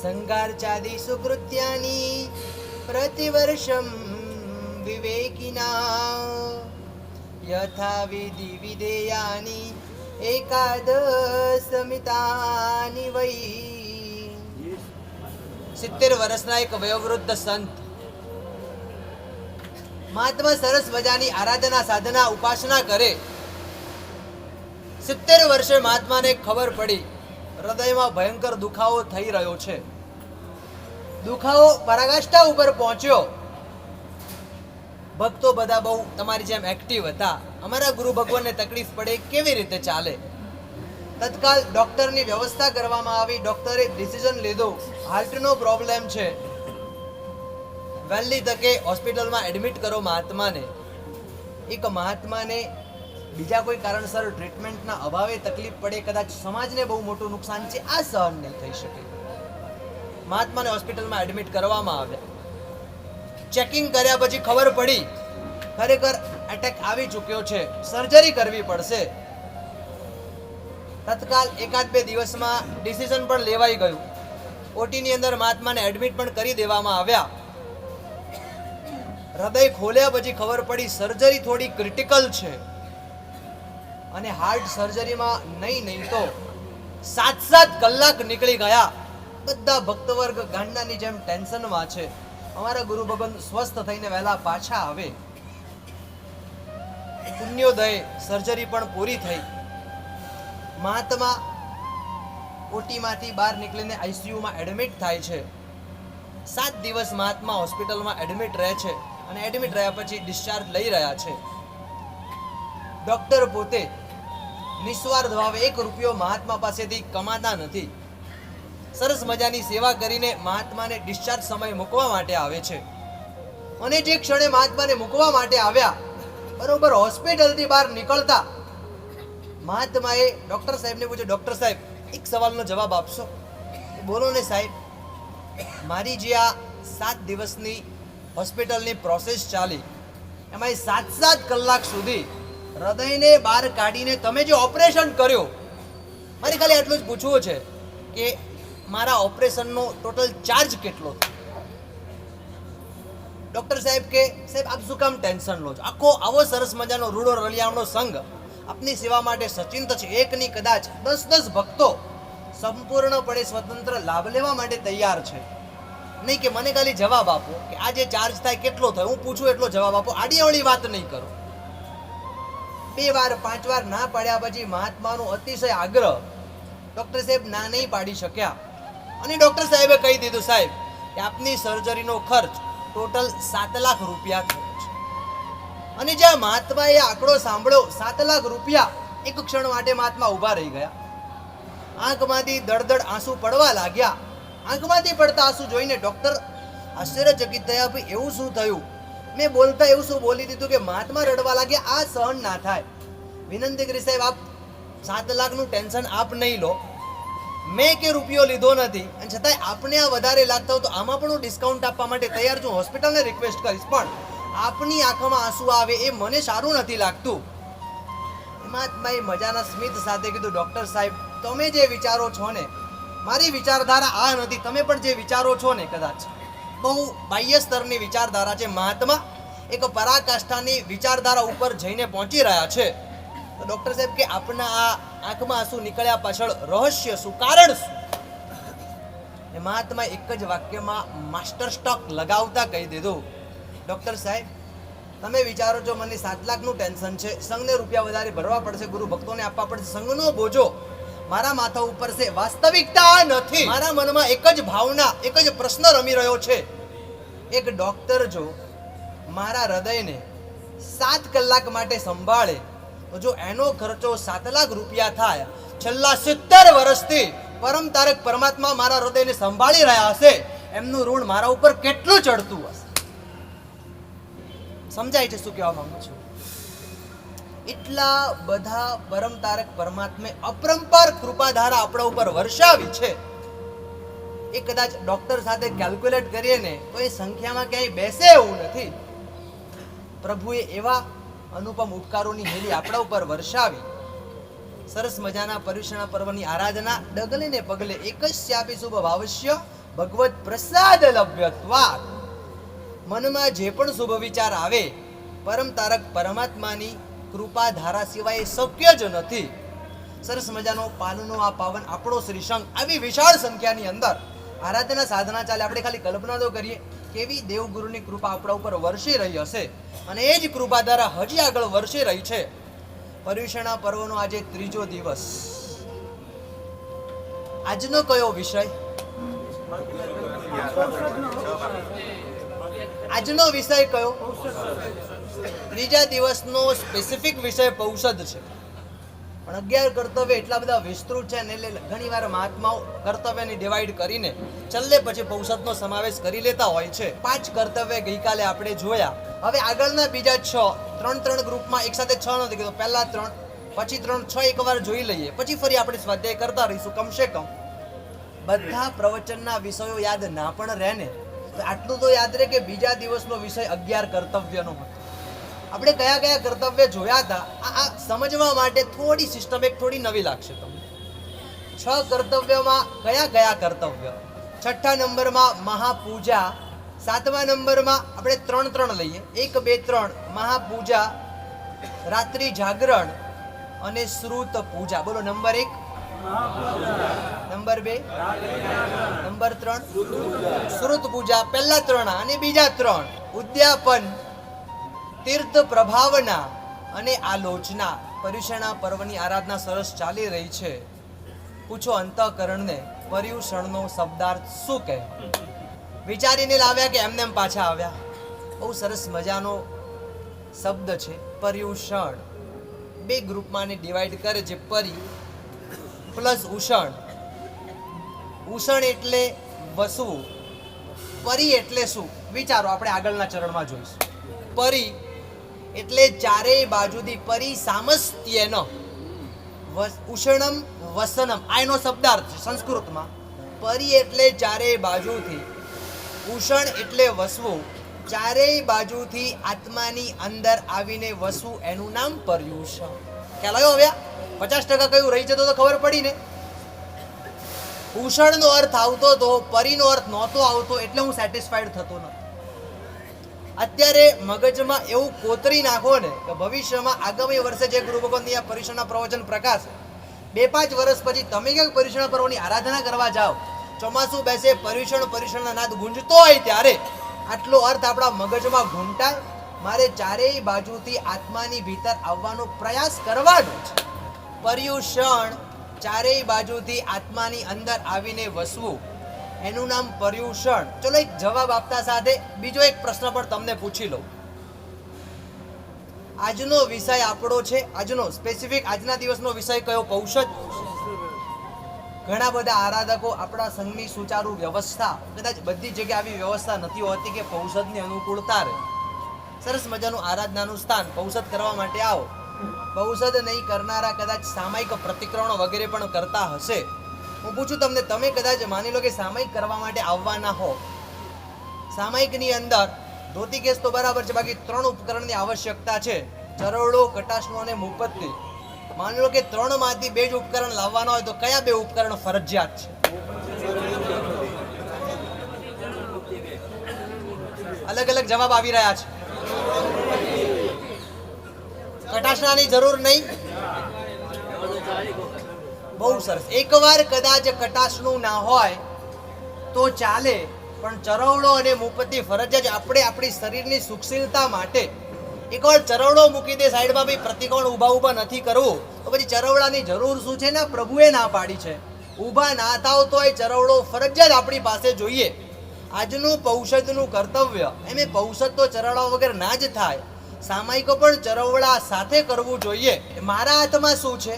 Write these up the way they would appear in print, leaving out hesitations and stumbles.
સંગાર્ચાદि સુકૃત્યાની પ્રતિવર્ષમ વિવેકિના યથા વિધિ વિધેયાની એકાદશમિતાની વૈ. 70 વર્ષના એક વયોવૃદ્ધ સંત મહાત્મા સરસ મજાની આરાધના સાધના ઉપાસના કરે. 70 વર્ષે મહાત્માને ખબર પડી હૃદયમાં ભયંકર દુખાવો થઈ રહ્યો છે. દુખાવો પરાકાષ્ઠા ઉપર પહોંચ્યો. ભક્તો બધા બહુ તમારી જેમ એક્ટિવ હતા. અમારા ગુરુ ભગવાનને તકલીફ પડે કેવી રીતે ચાલે? તત્કાલ ડોક્ટરની વ્યવસ્થા કરવામાં આવી. ડોક્ટરે ડિસિઝન લીધો હાર્ટનો પ્રોબ્લેમ છે, વહેલી તકે હોસ્પિટલમાં એડમિટ કરો મહાત્માને. એક મહાત્માને બીજા કોઈ કારણસર ટ્રીટમેન્ટના અભાવે તકલીફ પડે, કદાચ સમાજને બહુ મોટું નુકસાન છે, આ સહન નહીં થઈ શકે. મહાત્માને હોસ્પિટલમાં એડમિટ કરવામાં આવ્યા. ચેકિંગ કર્યા પછી ખબર પડી ખરેખર એટેક આવી ચૂક્યો છે, સર્જરી કરવી પડશે. તત્કાલ 1-2 દિવસમાં ડિસિઝન પણ લેવાઈ ગયું. ઓટીની અંદર મહાત્માને એડમિટ પણ કરી દેવામાં આવ્યા. હૃદય ખોલ્યા પછી ખબર પડી સર્જરી થોડી ક્રિટિકલ છે અને હાર્ટ સર્જરીમાં નહીં તો 7 કલાક નીકળી ગયા. બધા ભક્તવર્ગ ગાંડાની જેમ ટેન્શનમાં છે. અમારા ગુરુ ભગવાન સ્વસ્થ થઈને વહેલા પાછા આવે. પુણ્યોદય સર્જરી પણ પૂરી થઈ. મહાત્મા ઓટીમાંથી બહાર નીકળીને આઈસીયુમાં એડમિટ થાય છે. 7 દિવસ મહાત્મા હોસ્પિટલમાં એડમિટ રહે છે અને એડમિટ રહ્યા પછી ડિસ્ચાર્જ લઈ રહ્યા છે. ડોક્ટર પોતે નિસ્વાર્થ ભાવે 1 રૂપિયો મહાત્મા પાસેથી કમાતા નથી. સરસ મજાની સેવા કરીને મહાત્માને ડિસ્ચાર્જ સમય મૂકવા માટે આવે છે. અને જે ક્ષણે મહાત્માને મૂકવા માટે આવ્યા, બરોબર હોસ્પિટલથી બહાર નીકળતા મહાત્માએ ડોક્ટર સાહેબને પૂછ્યું, ડોક્ટર સાહેબ એક સવાલનો જવાબ આપશો? બોલો ને સાહેબ. મારી જે આ 7 દિવસની હોસ્પિટલની પ્રોસેસ ચાલી એમાં 7 કલાક સુધી હૃદયને બહાર કાઢીને તમે જે ઓપરેશન કર્યો, મારે ખાલી એટલું જ પૂછવું છે કે મારા ઓપરેશનનો ટોટલ ચાર્જ કેટલો થયો? ડોક્ટર સાહેબ કે સાહેબ આપ શું કામ ટેન્શન લો છો? આખો આવો સરસ મજાનો રૂડો રળિયામણો સંઘ આપની સેવા માટે સચિંત છે. એકની કદાચ 10 ભક્તો સંપૂર્ણપણે સ્વતંત્ર લાભ લેવા માટે તૈયાર છે. નહીં કે મને ખાલી જવાબ આપો કે આ જે ચાર્જ થાય કેટલો થાય, હું પૂછું એટલો જવાબ આપો, આડીઅવળી વાત નહીં કરો. 2 વાર 5 વાર ના પાડ્યા પછી મહાત્માનો અતિશય આગ્રહ, ડોક્ટર સાહેબ ના નહીં પાડી શક્યા અને ડોક્ટર સાહેબે કહી દીધું સાહેબ કે આપની સર્જરીનો ખર્ચ ટોટલ 7 લાખ રૂપિયા થયો છે. અને જ્યાં મહાત્માએ આંકડો સાંભળ્યો 7 લાખ રૂપિયા, એક ક્ષણ માટે મહાત્મા ઊભા રહી ગયા. આંખમાંથી દળદળ આંસુ પડવા લાગ્યા. આંખમાંથી પડતા આંસુ જોઈને ડોક્ટર આશ્ચર્યચકિત થયા, ભાઈ એવું શું થયું? મેં બોલતા એવું શું બોલી દીધું કે મહાત્મા રડવા લાગ્યા? આ સહન ના થાય. વિનંતી કરી સાહેબ આપ 7 લાખનું ટેન્શન આપ નહીં લો. મેં કે રૂપિયો લીધો નથી અને છતાંય આપને આ વધારે લાગતા હોય તો આમાં પણ હું ડિસ્કાઉન્ટ આપવા માટે તૈયાર છું. હોસ્પિટલને રિક્વેસ્ટ કરીશ, પણ આપની આંખોમાં આંસુ આવે એ મને સારું નથી લાગતું. મહાત્માએ મજાના સ્મિત સાથે કીધું, ડોક્ટર સાહેબ તમે જે વિચારો છો ને, મારી વિચારધારા આ નથી. તમે પણ જે વિચારો છો ને કદાચ બહુ બાહ્ય સ્તરની વિચારધારા છે. મહાત્મા એક પરાકાષ્ઠાની વિચારધારા ઉપર જઈને પહોંચી રહ્યા છે. તો ડોક્ટર સાહેબ કે આપના આ આંખમાં આંસુ નીકળ્યા પાછળ રહસ્ય શું, કારણ શું? મહાત્મા એક જ વાક્યમાં માસ્ટર સ્ટ્રોક લગાવતા કહી દીધું, ડોક્ટર સાહેબ તમે વિચારો છો મને 7 લાખનું ટેન્શન છે, સંઘને રૂપિયા વધારે ભરવા પડશે, ગુરુ ભક્તોને આપવા પડશે, સંઘનો બોજો મારા માથા ઉપર છે. વાસ્તવિકતા આ નથી. મારા મનમાં એક જ ભાવના, એક જ પ્રશ્ન રમી રહ્યો છે. એક ડોક્ટર જો મારા હૃદયને 7 કલાક માટે સંભાળે તો જો એનો ખર્ચો 7 લાખ રૂપિયા થાય, છેલ્લા 70 વર્ષથી પરમ તારક પરમાત્મા મારા હૃદયને સંભાળી રહ્યા હશે, એમનું ઋણ મારા ઉપર કેટલું ચડતું હશે? સમજાય છે શું કહેવા માંગુ છું? એટલા બધા પરમ તારક પરમાત્મે અપરંપાર કૃપાધારા આપણા ઉપર વર્ષાવી છે. એ કદાચ ડોક્ટર સાથે કેલ્ક્યુલેટ કરીએ ને તો એ સંખ્યામાં ક્યાંય બેસે એવું નથી. પ્રભુએ એવા અનુપમ ઉપકારોની હેલી આપણા ઉપર વર્ષાવી. સરસ મજાના પર્યુષણ પર્વની આરાધના ડગલે ને પગલે એક જ શ્યાપી શુભ ભાવશ્ય ભગવત પ્રસાદ લભ્યત્વાત. મનમાં જે પણ શુભ વિચાર આવે પરમ તારક પરમાત્માની કૃપા ધારા સિવાય એ શક્ય જ નથી. સરસ મજાનો પાલનો આ પાવન આપણો શ્રી સંઘ આવી વિશાળ સંખ્યાની અંદર આરાધના સાધના ચાલે. આપણે ખાલી કલ્પના તો કરીએ કેવી દેવગુરુની કૃપા આપણા ઉપર વર્ષી રહી હશે, અને એ જ કૃપા દ્વારા હજી આગળ વર્ષી રહી છે. પર્યુષણા પર્વનો આજે ત્રીજો દિવસ. આજનો કયો વિષય? આજનો વિષય કયો? ત્રીજા દિવસનો સ્પેસિફિક વિષય પૌષધ છે. પણ 11 કર્તવ્ય એટલા બધા વિસ્તૃત છે ને, એટલે ઘણી વાર મહાત્માઓ કર્તવ્યની ડિવાઈડ કરીને છેલ્લે પછી પૌષધનો સમાવેશ કરી લેતા હોય છે. 5 કર્તવ્ય ગઈકાલે આપણે જોયા. હવે આગળના બીજા 6 ત્રણ ગ્રુપમાં એક સાથે 6 નથી કીધું. પહેલા 3, પછી 3, 6 એકવાર જોઈ લઈએ, પછી ફરી આપણે સ્વાધ્યાય કરતા રહીશું. કમસે કમ બધા પ્રવચનના વિષયો યાદ ના પણ રહે ને, તો આટલું તો યાદ રહે કે બીજા દિવસનો વિષય 11 કર્તવ્યનો હતો. આપણે કયા કયા કર્તવ્ય જોયા હતા આ સમજવા માટે થોડી સિસ્ટમ એક થોડી નવી લાગશે તમને. 6 કર્તવ્યમાં કયા કયા કર્તવ્ય? 6થા નંબરમાં મહાપૂજા. 7મા નંબરમાં આપણે 3 લઈએ. 1, 2, 3 મહાપૂજા, રાત્રિ જાગરણ અને શ્રુત પૂજા. બોલો. નંબર 1 નંબર 2 નંબર 3 શ્રુત પૂજા. પહેલા 3 અને બીજા 3 ઉદ્યાપન, તીર્થ પ્રભાવના અને આલોચના. પર્યુષણા પર્વની આરાધના સરસ ચાલી રહી છે. પૂછો અંતઃકરણને પર્યુષણનો શબ્દાર્થ શું કહે? વિચારીને લાવ્યા કે એમને પાછા આવ્યા? બહુ સરસ મજાનો શબ્દ છે પર્યુષણ. 2 ગ્રુપમાં ડિવાઈડ કરે છે, પરી પ્લસ ઉષણ. ઉષણ એટલે વસવું, પરી એટલે શું? વિચારો, આપણે આગળના ચરણમાં જોઈશું. પરી એટલે ચારેય બાજુથી, પરી સામસ્ત્યેન. ઉષણમ વસનમ આ એનો શબ્દાર્થ છે સંસ્કૃતમાં. પરી એટલે ચારેય બાજુથી, ઉષણ એટલે વસવું, ચારેય બાજુથી આત્માની અંદર આવીને વસવું, એનું નામ પર્યુષણ. ખ્યાલ આવ્યો? હવે 50% કયું રહી જતો તો ખબર પડી ને. ઉષણનો અર્થ આવતો તો, પરીનો અર્થ નહોતો આવતો, એટલે હું સેટિસ્ફાઈડ થતો નથી. અત્યારે મગજમાં એવું કોતરી નાખો ને કે ભવિષ્યમાં આગામી વર્ષે જે ગુરુ ભગવાનની આ પર્યુષણના પ્રવચન પ્રકાશ 2-5 વર્ષ પછી તમે ક્યાંક પર્યુષણ પર્વની આરાધના કરવા જાઓ, ચોમાસું બેસે, પર્યુષણના નાદ ગુંજતો હોય ત્યારે આટલો અર્થ આપણા મગજમાં ઘૂંટાય. મારે ચારેય બાજુથી આત્માની ભીતર આવવાનો પ્રયાસ કરવાનો છે. પર્યુષણ, ચારેય બાજુથી આત્માની અંદર આવીને વસવું, એનું નામ પર્યુષણ. ચલો એક જવાબ આપતા સાથે બીજો એક પ્રશ્ન પણ તમને પૂછી લઉં. આજનો વિષય આપણો છે, આજનો સ્પેસિફિક આજના દિવસનો વિષય કયો? પૌષધ. ઘણા બધા આરાધકો આપણા સંઘની સુચારુ વ્યવસ્થા, કદાચ બધી જગ્યાએ આવી વ્યવસ્થા નથી હોતી કે પૌષધની અનુકૂળતા રહે. સરસ મજાનું આરાધનાનું સ્થાન, પૌષધ કરવા માટે આવો. પૌષધ નહીં કરનારા કદાચ સામાયિક પ્રતિક્રમણો વગેરે પણ કરતા હશે. હું પૂછું તમને, તમે કદાચ માની લો કે સામાયિક કરવા માટે આવવાના હો. સામાયિકની અંદર ધોતી કેસ તો બરાબર છે, બાકી 3 ઉપકરણની આવશ્યકતા છે: ચરોળો, કટાશનું અને મુપત્તિ. માની લો કે 3 માંથી 2 જ ઉપકરણ લાવવાના હોય તો કયા 2 ઉપકરણ ફરજિયાત છે? અલગ અલગ જવાબ આવી રહ્યા છે. કટાશનાની જરૂર નહીં. બહુ સરસ. એકવાર કદાચ કટાશનું ના હોય તો ચાલે, પણ ચરવડો અને મુપત્તિ ફરજિયાત. આપણે આપણી શરીરની સુખશીલતા માટે એકવાર ચરવડો મૂકી દે સાઈડમાં, ભાઈ પ્રતિકોણ ઊભા નથી કરવું, તો પછી ચરવડાની જરૂર શું છે? ના, પ્રભુએ ના પાડી છે. ઊભા ના થાવ તોય ચરવડો ફરજિયાત આપણી પાસે જોઈએ. આજનું પૌષધનું કર્તવ્ય, એમ પૌષધ તો ચરવડા વગર ના જ થાય. સામાયિકો પણ ચરવડા સાથે કરવું જોઈએ. મારા હાથમાં શું છે?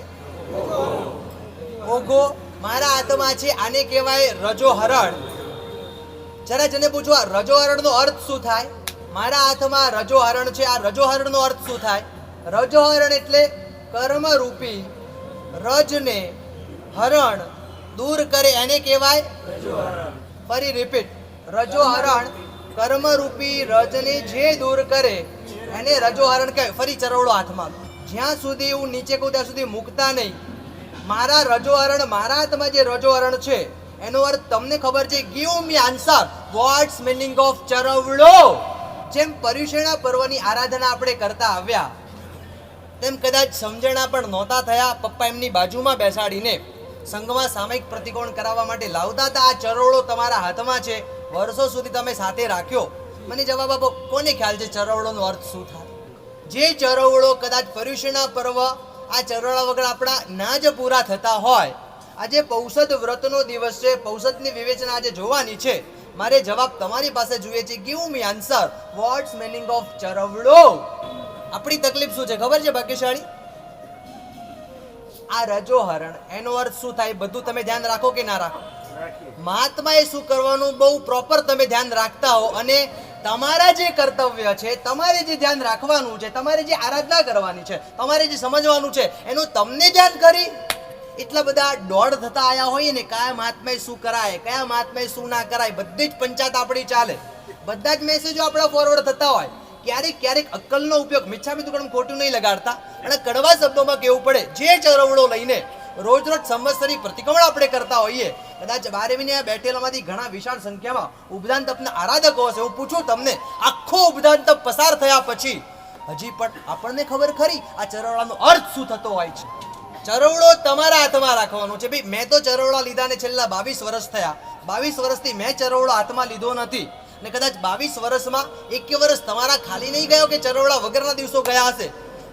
ઓઘો. મારા હાથમાં છે, આને કહેવાય રજોહરણ. જરા જને પૂછવા, રજોહરણનો અર્થ શું થાય? મારા હાથમાં રજોહરણ છે. આ રજોહરણનો અર્થ શું થાય? રજોહરણ એટલે કર્મરૂપી રજને હરણ દૂર કરે, એને કહેવાય રજોહરણ. ફરી રિપીટ. રજોહરણ કર્મરૂપી રજને જે દૂર કરે એને રજોહરણ કહેવાય. ફરી ચરવડો હાથમાં. જ્યાં સુધી હું નીચે કહું ત્યાં સુધી મૂકતા નહીં. મારા રજોહરણ, મારા હાથમાં જે રજોહરણ છે એનો અર્થ તમને ખબર છે? Give me answer. What's meaning of ચરવડો? જેમ પર્યુષણા પર્વની આરાધના આપણે કરતા આવ્યા તેમ કદાચ સમજણા પણ નહોતા થયા. પપ્પા એમની બાજુમાં બેસાડીને સંઘમાં સામયિક પ્રતિકોણ કરાવવા માટે લાવતા હતા. આ ચરવડો તમારા હાથમાં છે, વર્ષો સુધી તમે સાથે રાખ્યો. મને જવાબ આપો, કોને ખ્યાલ છે ચરવડોનો અર્થ શું થાય? જે ચરવડો કદાચ પર્યુષણા પર્વ, આ ચરવડા વગર આપણા ના જ પૂરા થતા હોય. આજે પૌષદ વ્રતનો દિવસ છે, પૌષદની વિવેચના આજે જોવાની છે. મારે જવાબ તમારી પાસે જોઈએ છે. Give me answer. What's meaning of ચરવડો? આપણી તકલીફ શું છે ખબર છે ભાગ્યશાળી? આ રજોહરણ, એનો અર્થ શું થાય બધું તમે ધ્યાન રાખો કે ના રાખો? મહાત્માએ શું કરવાનું બહુ પ્રોપર તમે ધ્યાન રાખતા હો, અને તમારા જે કર્તવ્ય છે, તમારે જે ધ્યાન રાખવાનું છે, તમારે જે આરાધના કરવાની છે, તમારે જે સમજવાનું છે, એનું તમને ધ્યાન કરી એટલા બધા દોડ થતા આયા હોય ને, કયા મહાત્માએ શું કરાય, કયા મહાત્માએ શું ના કરાય, બધી જ પંચાયત આપણી ચાલે, બધા જ મેસેજો આપણા ફોરવર્ડ થતા હોય. ક્યારેક અક્કલનો ઉપયોગ, મિચ્છામી દુક્કડમ ખોટું નહીં લગાડતા, અને કડવા શબ્દોમાં કહેવું પડે. જે ચરવડો લઈને રોજ સંવત્સરી પ્રતિક્રમણ આપણે કરતા હોઈએ, કદાચ 12 બેઠેલામાંથી ઘણા વિશાળ સંખ્યામાં ઉપદાન તપના આરાધકો હશે. હું પૂછું તમને, આખો ઉપદાન તપ પસાર થયા પછી હજી પણ આપણને ખબર ખરી આ ચરવડાનો અર્થ શું થતો હોય છે? ચરવડો તમારા હાથમાં રાખવાનો છે. ભાઈ મેં તો ચરવડા લીધા ને છેલ્લા 22 વર્ષ થયા. 22 વર્ષથી મેં ચરવડો હાથમાં લીધો નથી, ને કદાચ 22 વર્ષમાં એક વર્ષ તમારા ખાલી નહીં ગયો કે ચરવડા વગરના દિવસો ગયા હશે.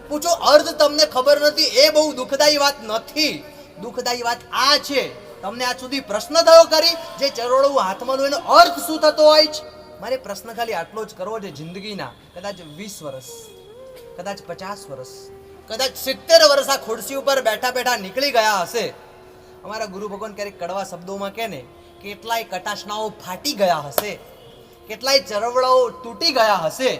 પૂછો, અર્થ તમને ખબર નથી, એ બહુ દુઃખદાયી વાત નથી. દુઃખદાયી વાત આ છે, તમને આજ સુધી પ્રશ્ન થયો કરી જે ચરવડો હાથમાં લો એનો અર્થ શું થતો હોય છે? મારે પ્રશ્ન ખાલી આટલો જ કરવો છે જિંદગીના. કદાચ 20 વર્ષ, કદાચ 50 વર્ષ, કદાચ 70 વર્ષ આ ખુરશી ઉપર બેઠા બેઠા નીકળી ગયા હશે. અમારા ગુરુ ભગવાન ક્યારેક કડવા શબ્દોમાં કહે ને, કેટલાય કટાશનાઓ ફાટી ગયા હશે, કેટલાય ચરવડાઓ તૂટી ગયા હશે,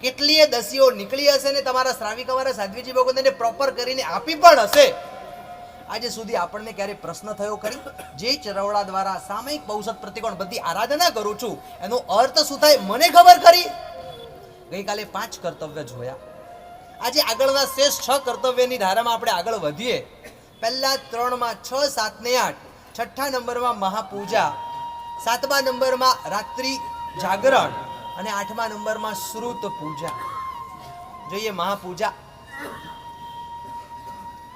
કેટલીય દસીઓ નીકળી હશે ને તમારા શ્રાવિકાવાળા સાધ્વીજી ભગવાનને પ્રોપર કરીને આપી પણ હશે. આજે સુધી આપણને ક્યારે પ્રશ્ન થયો ખરી? જે ચરવડા દ્વારા સામયિક પૌષદ પ્રતિકોણ બધી આરાધના કરું છું એનો અર્થ શું થાય મને ખબર ખરી? ગઈકાલે 5 કર્તવ્ય જોયા. આજે આગળના શેષ 6 કર્તવ્યની ધારામાં આપણે આગળ વધીએ. પહેલા 3માં 6, 7 ને 8, 6ઠ્ઠા નંબરમાં મહાપૂજા, 7મા નંબરમાં રાત્રિ જાગરણ, અને 8મા નંબરમાં શ્રુત પૂજા. જોઈએ મહાપૂજા.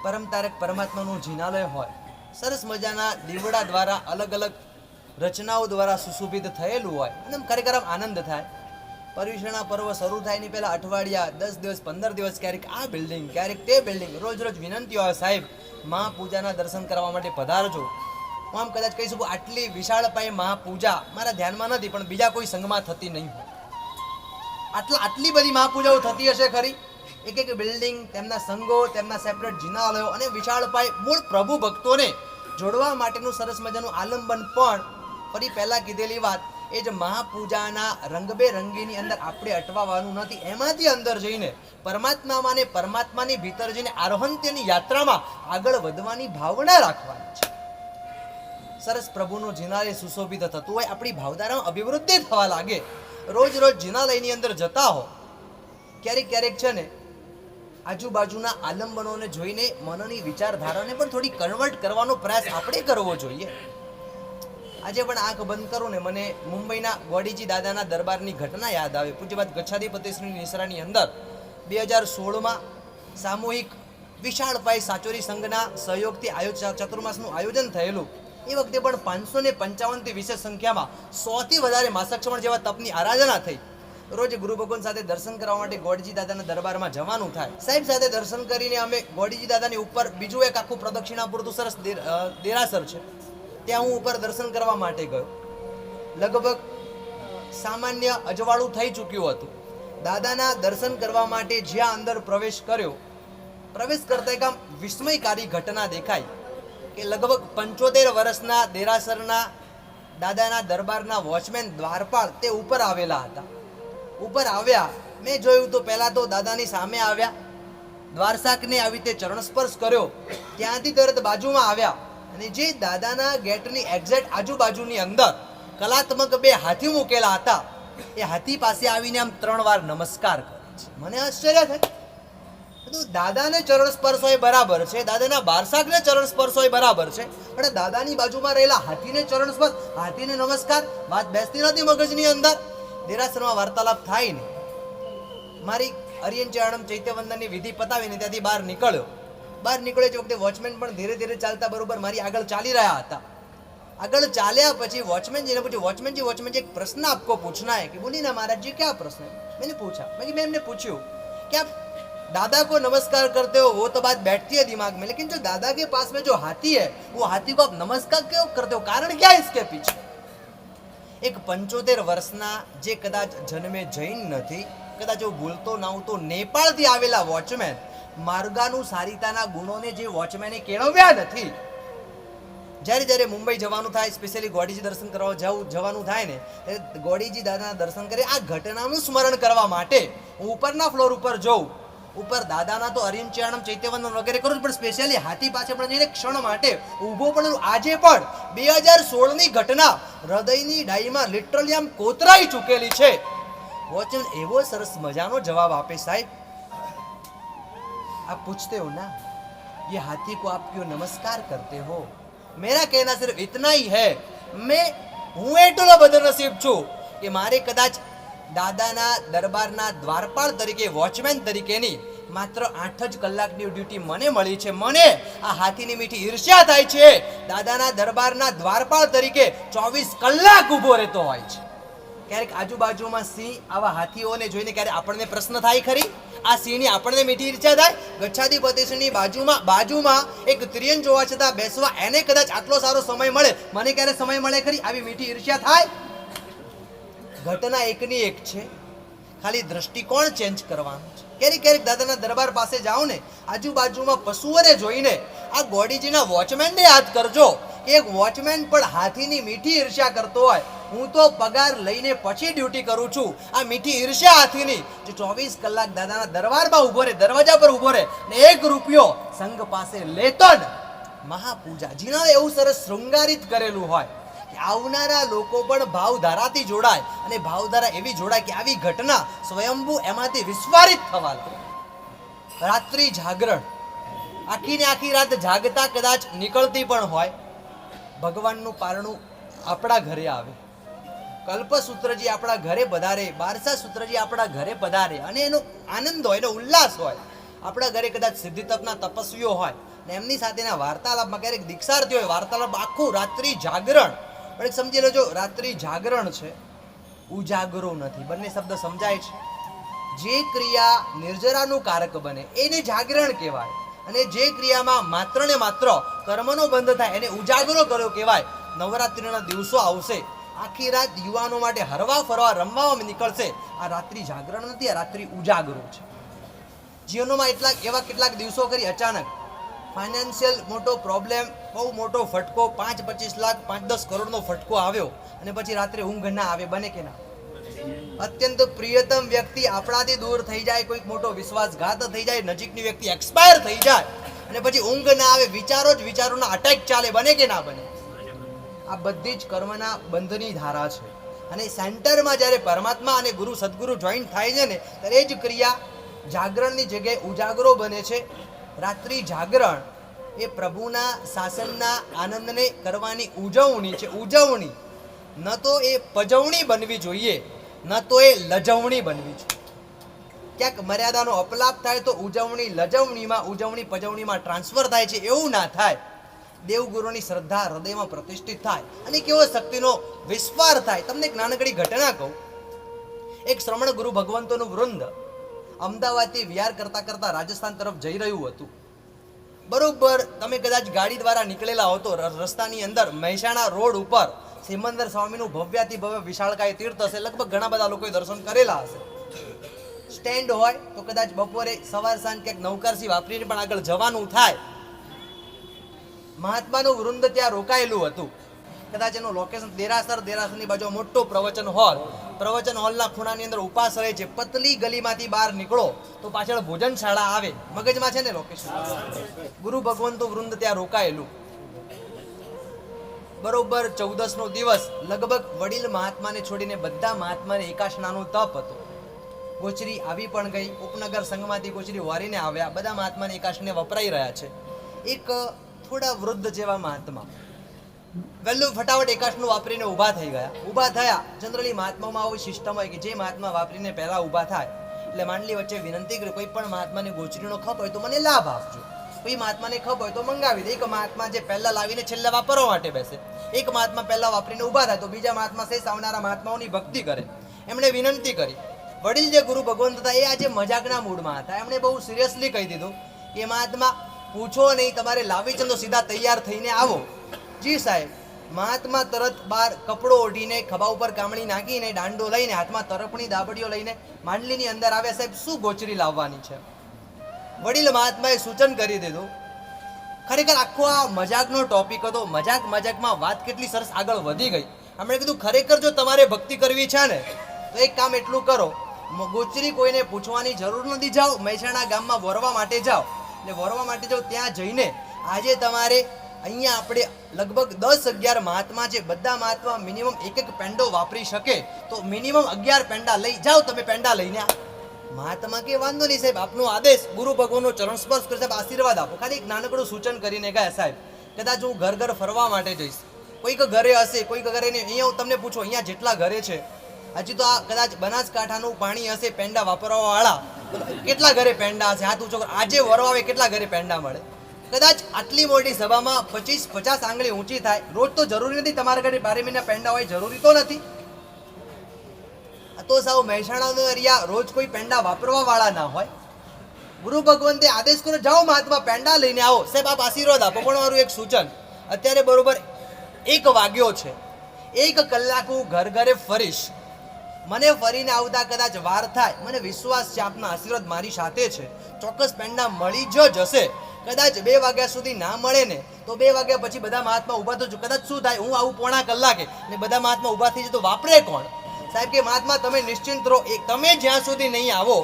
પરમતારક પરમાત્માનું જિનાલય હોય, સરસ મજાના દીવડા દ્વારા અલગ અલગ રચનાઓ દ્વારા સુશોભિત થયેલું હોય, અને ખરેખર આનંદ થાય. પર્યુષણા પર્વ શરૂ થાય ની પહેલા અઠવાડિયા, 10 દિવસ, 15 દિવસ, ક્યારેક આ બિલ્ડિંગ, ક્યારેક તે બિલ્ડિંગ, રોજ વિનંતી હોય, સાહેબ મહાપૂજાના દર્શન કરવા માટે પધારજો. હું આમ કદાચ કહી શકું, આટલી વિશાળ પાયે મહાપૂજા મારા ધ્યાનમાં નથી, પણ બીજા કોઈ સંઘમાં થતી નહીં હોય. આટલી બધી મહાપૂજાઓ થતી હશે ખરી? એક બિલ્ડિંગ, તેમના સંઘો, તેમના સેપરેટ જિનાલયો, અને વિશાળ પાયે મૂળ પ્રભુ ભક્તોને જોડવા માટેનું સરસ મજાનું આલંબન. પણ ફરી પહેલા કીધેલી વાત, એ જ મહાપૂજાના રંગબેરંગીની અંદર આપણે અટવાવાનું નથી. એમાંથી અંદર જઈને પરમાત્મામાં ને પરમાત્માની ભીતર જઈને આરોહંત્યની યાત્રામાં આગળ વધવાની ભાવના રાખવાની છે. સરસ પ્રભુનું જિનાલય સુશોભિત થતું હોય, આપણી ભાવધારામાં અભિવૃદ્ધિ થવા લાગે. રોજ જિનાલયની અંદર જતા હો, ક્યારેક છે ને આજુબાજુના આલંબનોને જોઈને મનની વિચારધારાને પણ થોડી કન્વર્ટ કરવાનો પ્રયાસ આપણે કરવો જોઈએ. આજે પણ આંખ બંધ કરું ને મને મુંબઈના ગોડીજી દાદાના દરબારની ઘટના યાદ આવે. પૂજ્યપાદ ગચ્છાધિપતિશ્રી નિસરાની અંદર 2016માં સામૂહિક વિશાળ પાયે સાચોરી સંઘના સહયોગથી ચતુર્માસનું આયોજન થયેલું. એ વખતે પણ 555થી વિશેષ સંખ્યામાં 100થી વધારે માસક્ષમણ જેવા તપની આરાધના થઈ. રોજ ગુરુ ભગવાન સાથે દર્શન કરવા માટે ગોડજી દાદાના દરબારમાં જવાનું થાય. સાહેબ સાથે દર્શન કરીને અમે ગોડજી દાદાની ઉપર બીજું એક આખું પ્રદક્ષિણા પૂરતું સરસ દેરાસર છે, ત્યાં હું ઉપર દર્શન કરવા માટે ગયો. લગભગ સામાન્ય અજવાળું થઈ ચૂક્યું હતું. દાદાના દર્શન કરવા માટે જ્યાં અંદર પ્રવેશ કર્યો, પ્રવેશ કરતા એક આમ વિસ્મયકારી ઘટના દેખાઈ કે લગભગ 75 વર્ષના દેરાસરના દાદાના દરબારના વોચમેન દ્વારપાળ તે ઉપર આવેલા હતા. ઉપર આવ્યા, મેં જોયું તો પહેલા તો દાદાની સામે આવ્યા, દ્વારસાકને આવી રીતે ચરણ સ્પર્શ કર્યો, ત્યાંથી તરત બાજુમાં આવ્યા, અને જે દાદાના ગેટની એક્ઝેક્ટ આજુબાજુની અંદર કલાત્મક 2 હાથી મૂકેલા હતા, એ હાથી પાસે આવીને આમ 3 વાર નમસ્કાર કરે છે. મને આશ્ચર્ય થાય, દાદાને ચરણ સ્પર્શ હોય બરાબર છે, દાદાના બારસાકને ચરણ સ્પર્શ હોય બરાબર છે, પણ દાદાની બાજુમાં રહેલા હાથીને ચરણ સ્પર્શ, હાથીને નમસ્કાર, વાત બેસતી નથી મગજની અંદર. દેરાસરમાં વાર્તાલાપ થાય ને, મારી અરિયન ચારણમ ચૈત્યવંદનની વિધિ પતાવીને ત્યાંથી બહાર નીકળ્યો તે વખતે વોચમેન પણ ધીરે ધીરે ચાલતા બરોબર મારી આગળ ચાલી રહ્યા હતા. આગળ ચાલ્યા પછી वॉचमैन પૂછ્યું, वॉचमैन जी एक प्रश्न आपको पूछना है कि बोली ना महाराज जी क्या प्रश्न है. मैंने पूछा, मैंने पूछूं कि आप दादा को नमस्कार करते हो, वो तो बात बैठती है दिमाग में, लेकिन जो दादा के पास में जो हाथी है वो हाथी को आप नमस्कार क्यों करते हो, कारण क्या है इसके पीछे. एक 75 વર્ષના જે કદાચ જન્મે જૈન નથી, કદાચ હું ભૂલતો ના હું તો નેપાળથી આવેલા વોચમેન માર્ગાનું સારિતાના ગુણોને જે વોચમેને કેળવ્યા નથી, જ્યારે જ્યારે મુંબઈ જવાનું થાય, સ્પેશિયલી ગોડીજી દર્શન કરવા જવાનું થાય ને, ત્યારે ગોડીજી દાદાના દર્શન કરે આ ઘટનાનું સ્મરણ કરવા માટે હું ઉપરના ફ્લોર ઉપર જઉં. ઉપર દાદાના તો અરિયન ચારણમ ચૈત્યવંદન વગેરે કરું, પણ સ્પેશિયલી હાથી પાસે પણ જઈને ક્ષણ માટે ઊભો પણ. આજે પણ 2016ની ઘટના હૃદયની ડાઈમાં લિટરલી આમ કોતરાઈ ચૂકેલી છે. વોચમેન એવો સરસ મજાનો જવાબ આપે, સાહેબ आप पूछते हो ना ये हाथी को आप क्यों नमस्कार करते हो, मेरा कहना सिर्फ इतना ही है, હું એટલો બધો નસીબ છું કે મારે કદાચ દાદાના દરબારના દ્વારપાળ તરીકે વોચમેન તરીકેની માત્ર 8 જ કલાકની ડ્યુટી મને મળી છે. મને આ હાથીની મીઠી ઈર્ષ્યા થાય છે, દાદાના દરબારના દ્વારપાળ તરીકે 24 કલાક ઊભો રહેતો હોય છે. ક્યારેક આજુબાજુમાં સિંહ આવા હાથીઓને જોઈને ક્યારે આપણને પ્રશ્ન થાય ખરી, આ સિંહની આપણને મીઠી ઈર્ષ્યા થાય. ગચ્છાધિપતિશ્રીની બાજુમાં એક ત્રિયન જોવા છતાં બેસવા એને કદાચ આટલો સારો સમય મળે, મને ક્યારે સમય મળે ખરી, આવી મીઠી ઈર્ષ્યા થાય. ઘટના એકની એક છે, ખાલી દ્રષ્ટિકોણ ચેન્જ કરવાનું છે. ક્યારેક દાદાના દરબાર પાસે જાઓ ને, આજુબાજુમાં પશુઓને જોઈને આ ગોડીજીના વોચમેનને યાદ કરજો કે એક વોચમેન પણ હાથીની મીઠી ઈર્ષ્યા કરતો હોય. હું તો પગાર લઈને પછી ડ્યુટી કરું છું, આ મીઠી ઈર્ષ્યા હાથીની જે 24 કલાક દાદાના દરબારમાં ઊભો રહે, દરવાજા પર ઊભો રહે ને 1 રૂપિયો સંઘ પાસે લેતો ને, મહાપૂજા જીના એવું સરસ શૃંગારિત કરેલું હોય કે આવનારા લોકો પણ ભાવધારાથી જોડાય, અને ભાવધારા એવી જોડાય કે આવી ઘટના સ્વયંભૂ એમાંથી વિસ્ફારિત થવા લાગે. રાત્રિ જાગરણ, આખી ને આખી રાત જાગતા કદાચ નીકળતી પણ હોય, ભગવાનનું પારણું આપણા ઘરે આવે, કલ્પસૂત્રજી આપણા ઘરે પધારે, બારસા સૂત્રજી આપણા ઘરે પધારે, અને એનો આનંદ હોય, એનો ઉલ્લાસ હોય. આપણા ઘરે કદાચ સિદ્ધિતપના તપસ્વીઓ હોય ને એમની સાથેના વાર્તાલાપમાં ક્યારેક દીક્ષાર્થી હોય, વાર્તાલાપ આખું રાત્રિ જાગરણ. પણ એક સમજી લેજો, રાત્રિ જાગરણ છે, ઉજાગરો નથી. બંને શબ્દ સમજાય છે. જે ક્રિયા નિર્જરાનું કારક બને એને જાગરણ કહેવાય, અને જે ક્રિયામાં માત્ર ને માત્ર કર્મનો બંધ થાય એને ઉજાગરો કર્યો કહેવાય. નવરાત્રિના દિવસો આવશે, આખી રાત યુવાનો માટે હરવા ફરવા રમવામાં નીકળશે. આ રાત્રિ જાગરણ નથી, આ રાત્રિ ઉજાગરો છે. જીવનમાં એવા કેટલાક દિવસો કરી અચાનક ફાઇનાન્શિયલ મોટો પ્રોબ્લેમ, બહુ મોટો ફટકો, 5-25 લાખ 5-10 કરોડનો ફટકો આવ્યો, અને પછી રાત્રે ઊંઘ ના આવે, બને કે ના? અત્યંત પ્રિયતમ વ્યક્તિ આપણાથી દૂર થઈ જાય, કોઈક મોટો વિશ્વાસઘાત થઈ જાય, નજીકની વ્યક્તિ એક્સપાયર થઈ જાય, અને પછી ઊંઘ ના આવે, વિચારોના અટેક ચાલે, બને કે ના બને? આ બધી જ કર્મના બંધની ધારા છે. અને સેન્ટરમાં જ્યારે પરમાત્મા અને ગુરુ સદગુરુ જોઈન્ટ થાય છે ને, ત્યારે જ ક્રિયા જાગરણની જગ્યાએ ઉજાગરો બને છે. રાત્રિ જાગરણ એ પ્રભુના શાસનના આનંદને કરવાની ઉજવણી છે. ઉજવણી ન તો એ પજવણી બનવી જોઈએ, ન તો એ લજવણી બનવી જોઈએ. ક્યાંક મર્યાદાનો અપલાપ થાય તો ઉજવણી લજવણીમાં, ઉજવણી પજવણીમાં ટ્રાન્સફર થાય છે. એવું ના થાય. દેવગુરુની શ્રદ્ધા હૃદયમાં પ્રતિષ્ઠિત થાય અને કેવો શક્તિનો વિસ્ફાર થાય. તમને એક નાનકડી ઘટના કહું. એક શ્રમણ ગુરુ ભગવંતોનું વૃંદ અમદાવાદથી વિહાર કરતા કરતા રાજસ્થાન તરફ જઈ રહ્યું હતું. બરોબર તમે કદાચ ગાડી દ્વારા નીકળેલા હો તો રસ્તાની અંદર મહેસાણા રોડ ઉપર સિમંદર સ્વામીનું ભવ્યાતિ ભવ્ય વિશાળકાય તીર્થ હશે. લગભગ ઘણા બધા લોકોએ દર્શન કરેલા હશે. સ્ટેન્ડ હોય તો કદાચ બપોરે સવાર સાંજ ક્યાંક નૌકરસી વાપરીને પણ આગળ જવાનું થાય. મહાત્માનું વૃંદ ત્યાં રોકાયેલું હતું. કદાચ એનું લોકેશન દેરાસરની બાજુ મોટો પ્રવચન હોલના ખૂણાની અંદર ઉપાશ્રય છે. પતલી ગલીમાંથી બહાર નીકળો તો પાછળ ભોજનશાળા આવે, મગજમાં છે ને લોકેશન. ગુરુ ભગવંતું વૃંદ ત્યાં રોકાયેલું. બરોબર 14નો દિવસ, લગભગ વડીલ મહાત્માને છોડીને બધા મહાત્માને એકાશનાનું તપ હતું. ગોચરી આવી પણ ગઈ. ઉપનગર સંઘમાંથી ગોચરી વારીને આવ્યા. બધા મહાત્માને એકાશને વપરાઈ રહ્યા છે. એક થોડા વૃદ્ધ જેવા મહાત્મા વહેલું ફટાફટ એકાશનું વાપરીને ઊભા થઈ ગયા. ઊભા થયા. જનરલી મહાત્મામાં આવી સિસ્ટમ હોય કે જે મહાત્મા વાપરીને પહેલા ઊભા થાય એટલે માંડલી વચ્ચે વિનંતી કરી, કોઈ પણ મહાત્માને ગોચરીનો ખપ હોય તો મને લાભ આપજો, કોઈ મહાત્માને ખપ હોય તો મંગાવી દે. એક મહાત્મા જે પહેલા લાવીને છેલ્લા વાપરવા માટે બેસે, એક મહાત્મા પહેલા વાપરીને ઊભા થાય તો બીજા મહાત્મા સહિત આવનારા મહાત્માઓની ભક્તિ કરે. એમણે વિનંતી કરી. વડીલ જે ગુરુ ભગવંત હતા એ આજે મજાકના મૂડમાં હતા. એમણે બહુ સિરિયસલી કહી દીધું કે મહાત્મા પૂછો નહીં, તમારે લાવી છે તો સીધા તૈયાર થઈને આવો. જી સાહેબ. મહાત્મા તરત બહાર કપડો ઓઢીને ખભા ઉપર કામણી નાખીને દાંડો લઈને હાથમાં તરફણી દાબડીઓ લઈને માંડલીની અંદર આવ્યા. સાહેબ, શું ગોચરી લાવવાની છે? વડીલ મહાત્માએ સૂચન કરી દીધું. ખરેખર આખો આ મજાકનો ટોપિક હતો. મજાકમાં વાત કેટલી સરસ આગળ વધી ગઈ. એમણે કીધું ખરેખર જો તમારે ભક્તિ કરવી છે ને તો એક કામ એટલું કરો, ગોચરી કોઈને પૂછવાની જરૂર નથી. જાઓ મહેસાણા ગામમાં વરવા માટે જાઓ. એટલે વરવા માટે જાઓ, ત્યાં જઈને આજે તમારે અહીંયા આપણે લગભગ 10-11 મહાત્મા છે. બધા મહાત્મા મિનિમમ એક પેંડો વાપરી શકે તો મિનિમમ 11 પેંડા લઈ જાઓ. તમે પેંડા લઈને મહાત્મા કે વાંધો નહીં સાહેબ, આપનો આદેશ. ગુરુ ભગવાનનો ચરણ સ્પર્શ કરી સાહેબ આશીર્વાદ આપો. ખાલી એક નાનકડું સૂચન કરીને ગયા, સાહેબ કદાચ હું ઘર ફરવા માટે જઈશ, કોઈક ઘરે હશે કોઈક ઘરે નહીં. અહીંયા હું તમને પૂછું, અહીંયા જેટલા ઘરે છે હજી તો આ કદાચ બનાસકાંઠાનું પાણી હશે પેંડા વાપરવા વાળા, કેટલા ઘરે પેંડા હશે? હાથ ઊંચો. આજે વરવા આવે કેટલા ઘરે પેંડા મળે? કદાચ આટલી મોટી સભામાં 25-50 આંગળી ઊંચી થાય. રોજ તો જરૂરી નથી તમારા ઘરે 12 મહિના પેંડા હોય, જરૂરી તો નથી. તો સાવ મહેસાણાનો એરિયા રોજ કોઈ પેંડા વાપરવા વાળા ના હોય. ગુરુ ભગવંતે આદેશ કર્યો, જાઓ મહાત્મા પેંડા લઈને આવો. સાહેબ આપ આશીર્વાદ આપો. પણ મારું એક સૂચન, અત્યારે બરોબર 1 વાગ્યો છે, 1 કલાક હું ઘરે ફરીશ. મને ફરીને આવતા કદાચ વાર થાય, મને વિશ્વાસ છે આપના આશીર્વાદ મારી સાથે છે, ચોક્કસ પેંડા મળી જ જશે. કદાચ 2 વાગ્યા સુધી ના મળે ને તો 2 વાગ્યા પછી બધા મહાત્મા ઊભા થજો. કદાચ શું થાય, હું આવું પોણા કલાકે ને બધા મહાત્મા ઊભા થઈ જાય તો વાપરે કોણ? સાહેબ કે મહાત્મા તમે નિશ્ચિંત રહો, તમે જ્યાં સુધી નહીં આવો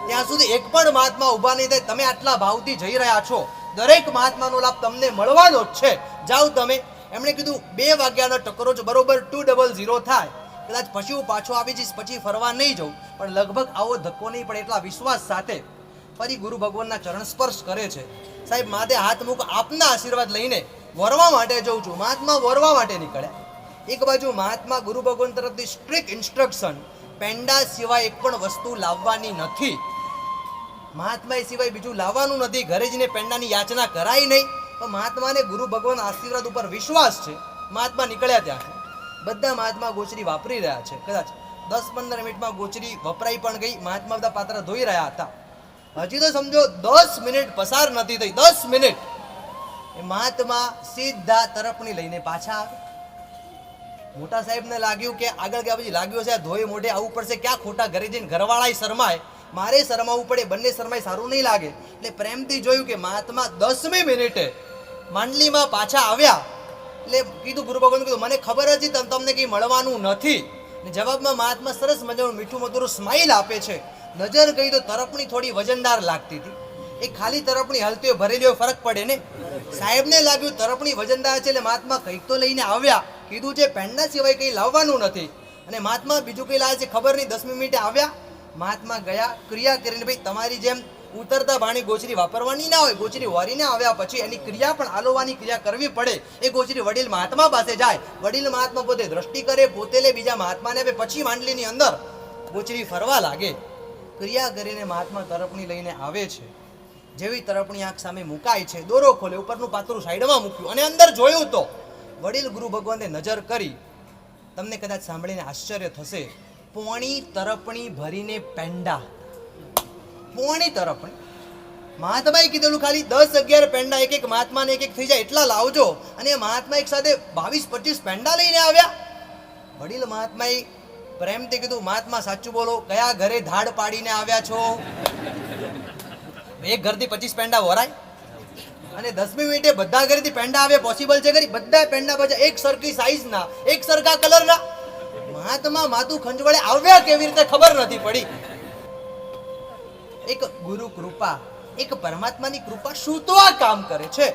ત્યાં સુધી એક પણ મહાત્મા ઊભા નહીં થાય. તમે આટલા ભાવથી જઈ રહ્યા છો, દરેક મહાત્માનો લાભ તમને મળવાનો જ છે. જાઓ તમે. એમણે કીધું 2 વાગ્યાનો ટકરો જ બરોબર 200 થાય. કદાચ પછી હું પાછો આવી જઈશ, પછી ફરવા નહીં જાઉં, પણ લગભગ આવો ધક્કો નહીં પડે એટલા વિશ્વાસ સાથે ફરી ગુરુ ભગવાનના ચરણ સ્પર્શ કરે છે. સાહેબ માથે હાથ મૂકો, આપના આશીર્વાદ લઈને વરવા માટે જઉં છું. મહાત્મા વરવા માટે નીકળ્યા. એક બાજુ મહાત્મા ગુરુ ભગવાન તરફથી સ્ટ્રિક્ટ ઇન્સ્ટ્રક્શન, પેંડા સિવાય એક પણ વસ્તુ લાવવાની નથી. મહાત્મા સિવાય બીજું લાવવાનું નથી. ઘરે જઈને પેંડાની યાચના કરાય નહીં. પણ મહાત્માને ગુરુ ભગવાન આશીર્વાદ ઉપર વિશ્વાસ છે. મહાત્મા નીકળ્યા ત્યાંથી. બધા મહાત્મા ગોચરી વાપરી રહ્યા છે. કદાચ 10-15 મિનિટમાં ગોચરી વપરાઈ પણ ગઈ. મહાત્મા બધા પાત્ર ધોઈ રહ્યા હતા. હજી તો સમજો 10 મિનિટ પસાર નથી થઈ. 10 મિનિટ એ મહાત્મા સીધા તરફણી લઈને પાછા આવે. મોટા સાહેબને લાગ્યું કે આગળ ગયા પછી લાગ્યું છે ધોઈ મોઢે આવવું પડશે, ક્યાં ખોટા ઘરે જઈને ઘરવાળાએ શરમાય, મારે શરમાવવું પડે, બંને શરમાય સારું નહીં લાગે. એટલે પ્રેમથી જોયું કે મહાત્મા 10મી મિનિટે માંડલીમાં પાછા આવ્યા. એટલે કીધું ગુરુ ભગવાન કીધું મને ખબર હતી તમને કંઈ મળવાનું નથી. ને જવાબમાં મહાત્મા સરસ મજાનું મીઠું મધુરું સ્માઇલ આપે છે. નજર ગઈ તો તરફણી થોડી વજનદાર લાગતી હતી. એ ખાલી તરફણી હલતી હોય ભરેલી હોય ફરક પડે ને. સાહેબને લાગ્યું તરફણી વજનદાર છે એટલે મહાત્મા કંઈક તો લઈને આવ્યા. કીધું છે પેંડા સિવાય કંઈ લાવવાનું નથી. અને મહાત્મા બીજું કંઈ લાવે છે ખબર નહીં. 10મી મિનિટે આવ્યા. મહાત્મા ગયા, ક્રિયા કરીને ભાઈ તમારી જેમ ઉતરતા બાણી ગોચરી વાપરવાની ના હોય. ગોચરી વરીને આવ્યા પછી એની ક્રિયા પણ આલોવાની ક્રિયા કરવી પડે. એ ગોચરી વડીલ મહાત્મા પાસે જાય. વડીલ મહાત્મા પોતે દ્રષ્ટિ કરે, પોતે લે, બીજા મહાત્માને આપે, પછી માંડલીની અંદર ગોચરી ફરવા લાગે. ક્રિયા કરીને મહાત્મા તરફણી લઈને આવે છે. જેવી તરફણી આંખ સામે મુકાય છે, દોરો ખોલે, ઉપરનું પાતળું સાઈડમાં મૂક્યું અને અંદર જોયું તો વડીલ ગુરુ ભગવાને નજર કરી. તમને કદાચ સાંભળીને આશ્ચર્ય થશે, પોણી તરફણી ભરીને પેંડા. પોણી તરફણી. મહાત્માએ કીધેલું ખાલી 10-11 પેંડા એક મહાત્માને એક થઈ જાય એટલા લાવજો. અને મહાત્મા એક સાથે 22-25 પેંડા લઈને આવ્યા. વડીલ મહાત્માએ પ્રેમથી કીધું મહાત્મા સાચું બોલો, કયા ઘરે ધાડ પાડીને આવ્યા છો? એક ઘરથી 25 પેંડા વરાય? અને 10મી મિનિટે બધા ઘરેથી પેંડા આવે પોસિબલ છે ખરી? બધા પેંડા બધા એક સરખી સાઈઝના, એક સરખા કલરના. મહાત્મા માથું ખંજવાળે આવ્યા કેવી રીતે ખબર નથી પડી. એક ગુરુ કૃપા, એક પરમાત્માની કૃપા શું તો આ કામ કરે છે.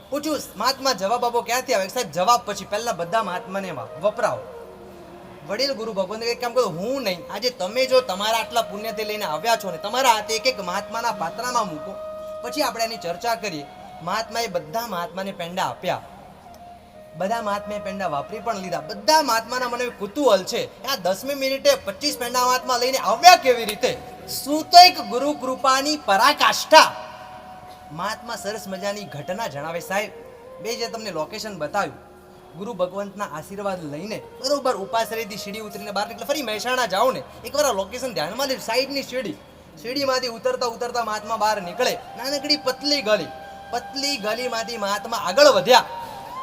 પૂછ્યું મહાત્મા જવાબ આપો, ક્યાંથી આવે? સાહેબ જવાબ પછી પહેલા બધા મહાત્માને વપરાવો. વડીલ ગુરુ ભગવાન એક કામ કરો, હું નહીં, આજે તમે જો તમારા આટલા પુણ્યથી લઈને આવ્યા છો ને તમારા હાથે એક એક મહાત્માના પાત્રામાં મૂકો, પછી આપણે એની ચર્ચા કરીએ. મહાત્માએ બધા મહાત્માને પેંડા આપ્યા, બધા મહાત્માએ પેંડા વાપરી પણ લીધા. બધા મહાત્માના મને કુતૂહલ છે, આ 10મી મિનિટે 25 પેંડા મહાત્મા લઈને આવ્યા કેવી રીતે? શું તો એક ગુરુ કૃપાની પરાકાષ્ઠા. મહાત્મા સરસ મજાની ઘટના જણાવે. સાહેબ, બે જે તમને લોકેશન બતાવ્યું, ગુરુ ભગવંતના આશીર્વાદ લઈને બરોબર ઉપાસરેથી સીડી ઉતરીને બહાર નીકળે. ફરી મહેસાણા જાઓ ને એકવાર આ લોકેશન ધ્યાનમાં લે. સાઈડની સીડીમાંથી ઉતરતા ઉતરતા મહાત્મા બહાર નીકળે. નાનકડી પતલી ગલીમાંથી મહાત્મા આગળ વધ્યા.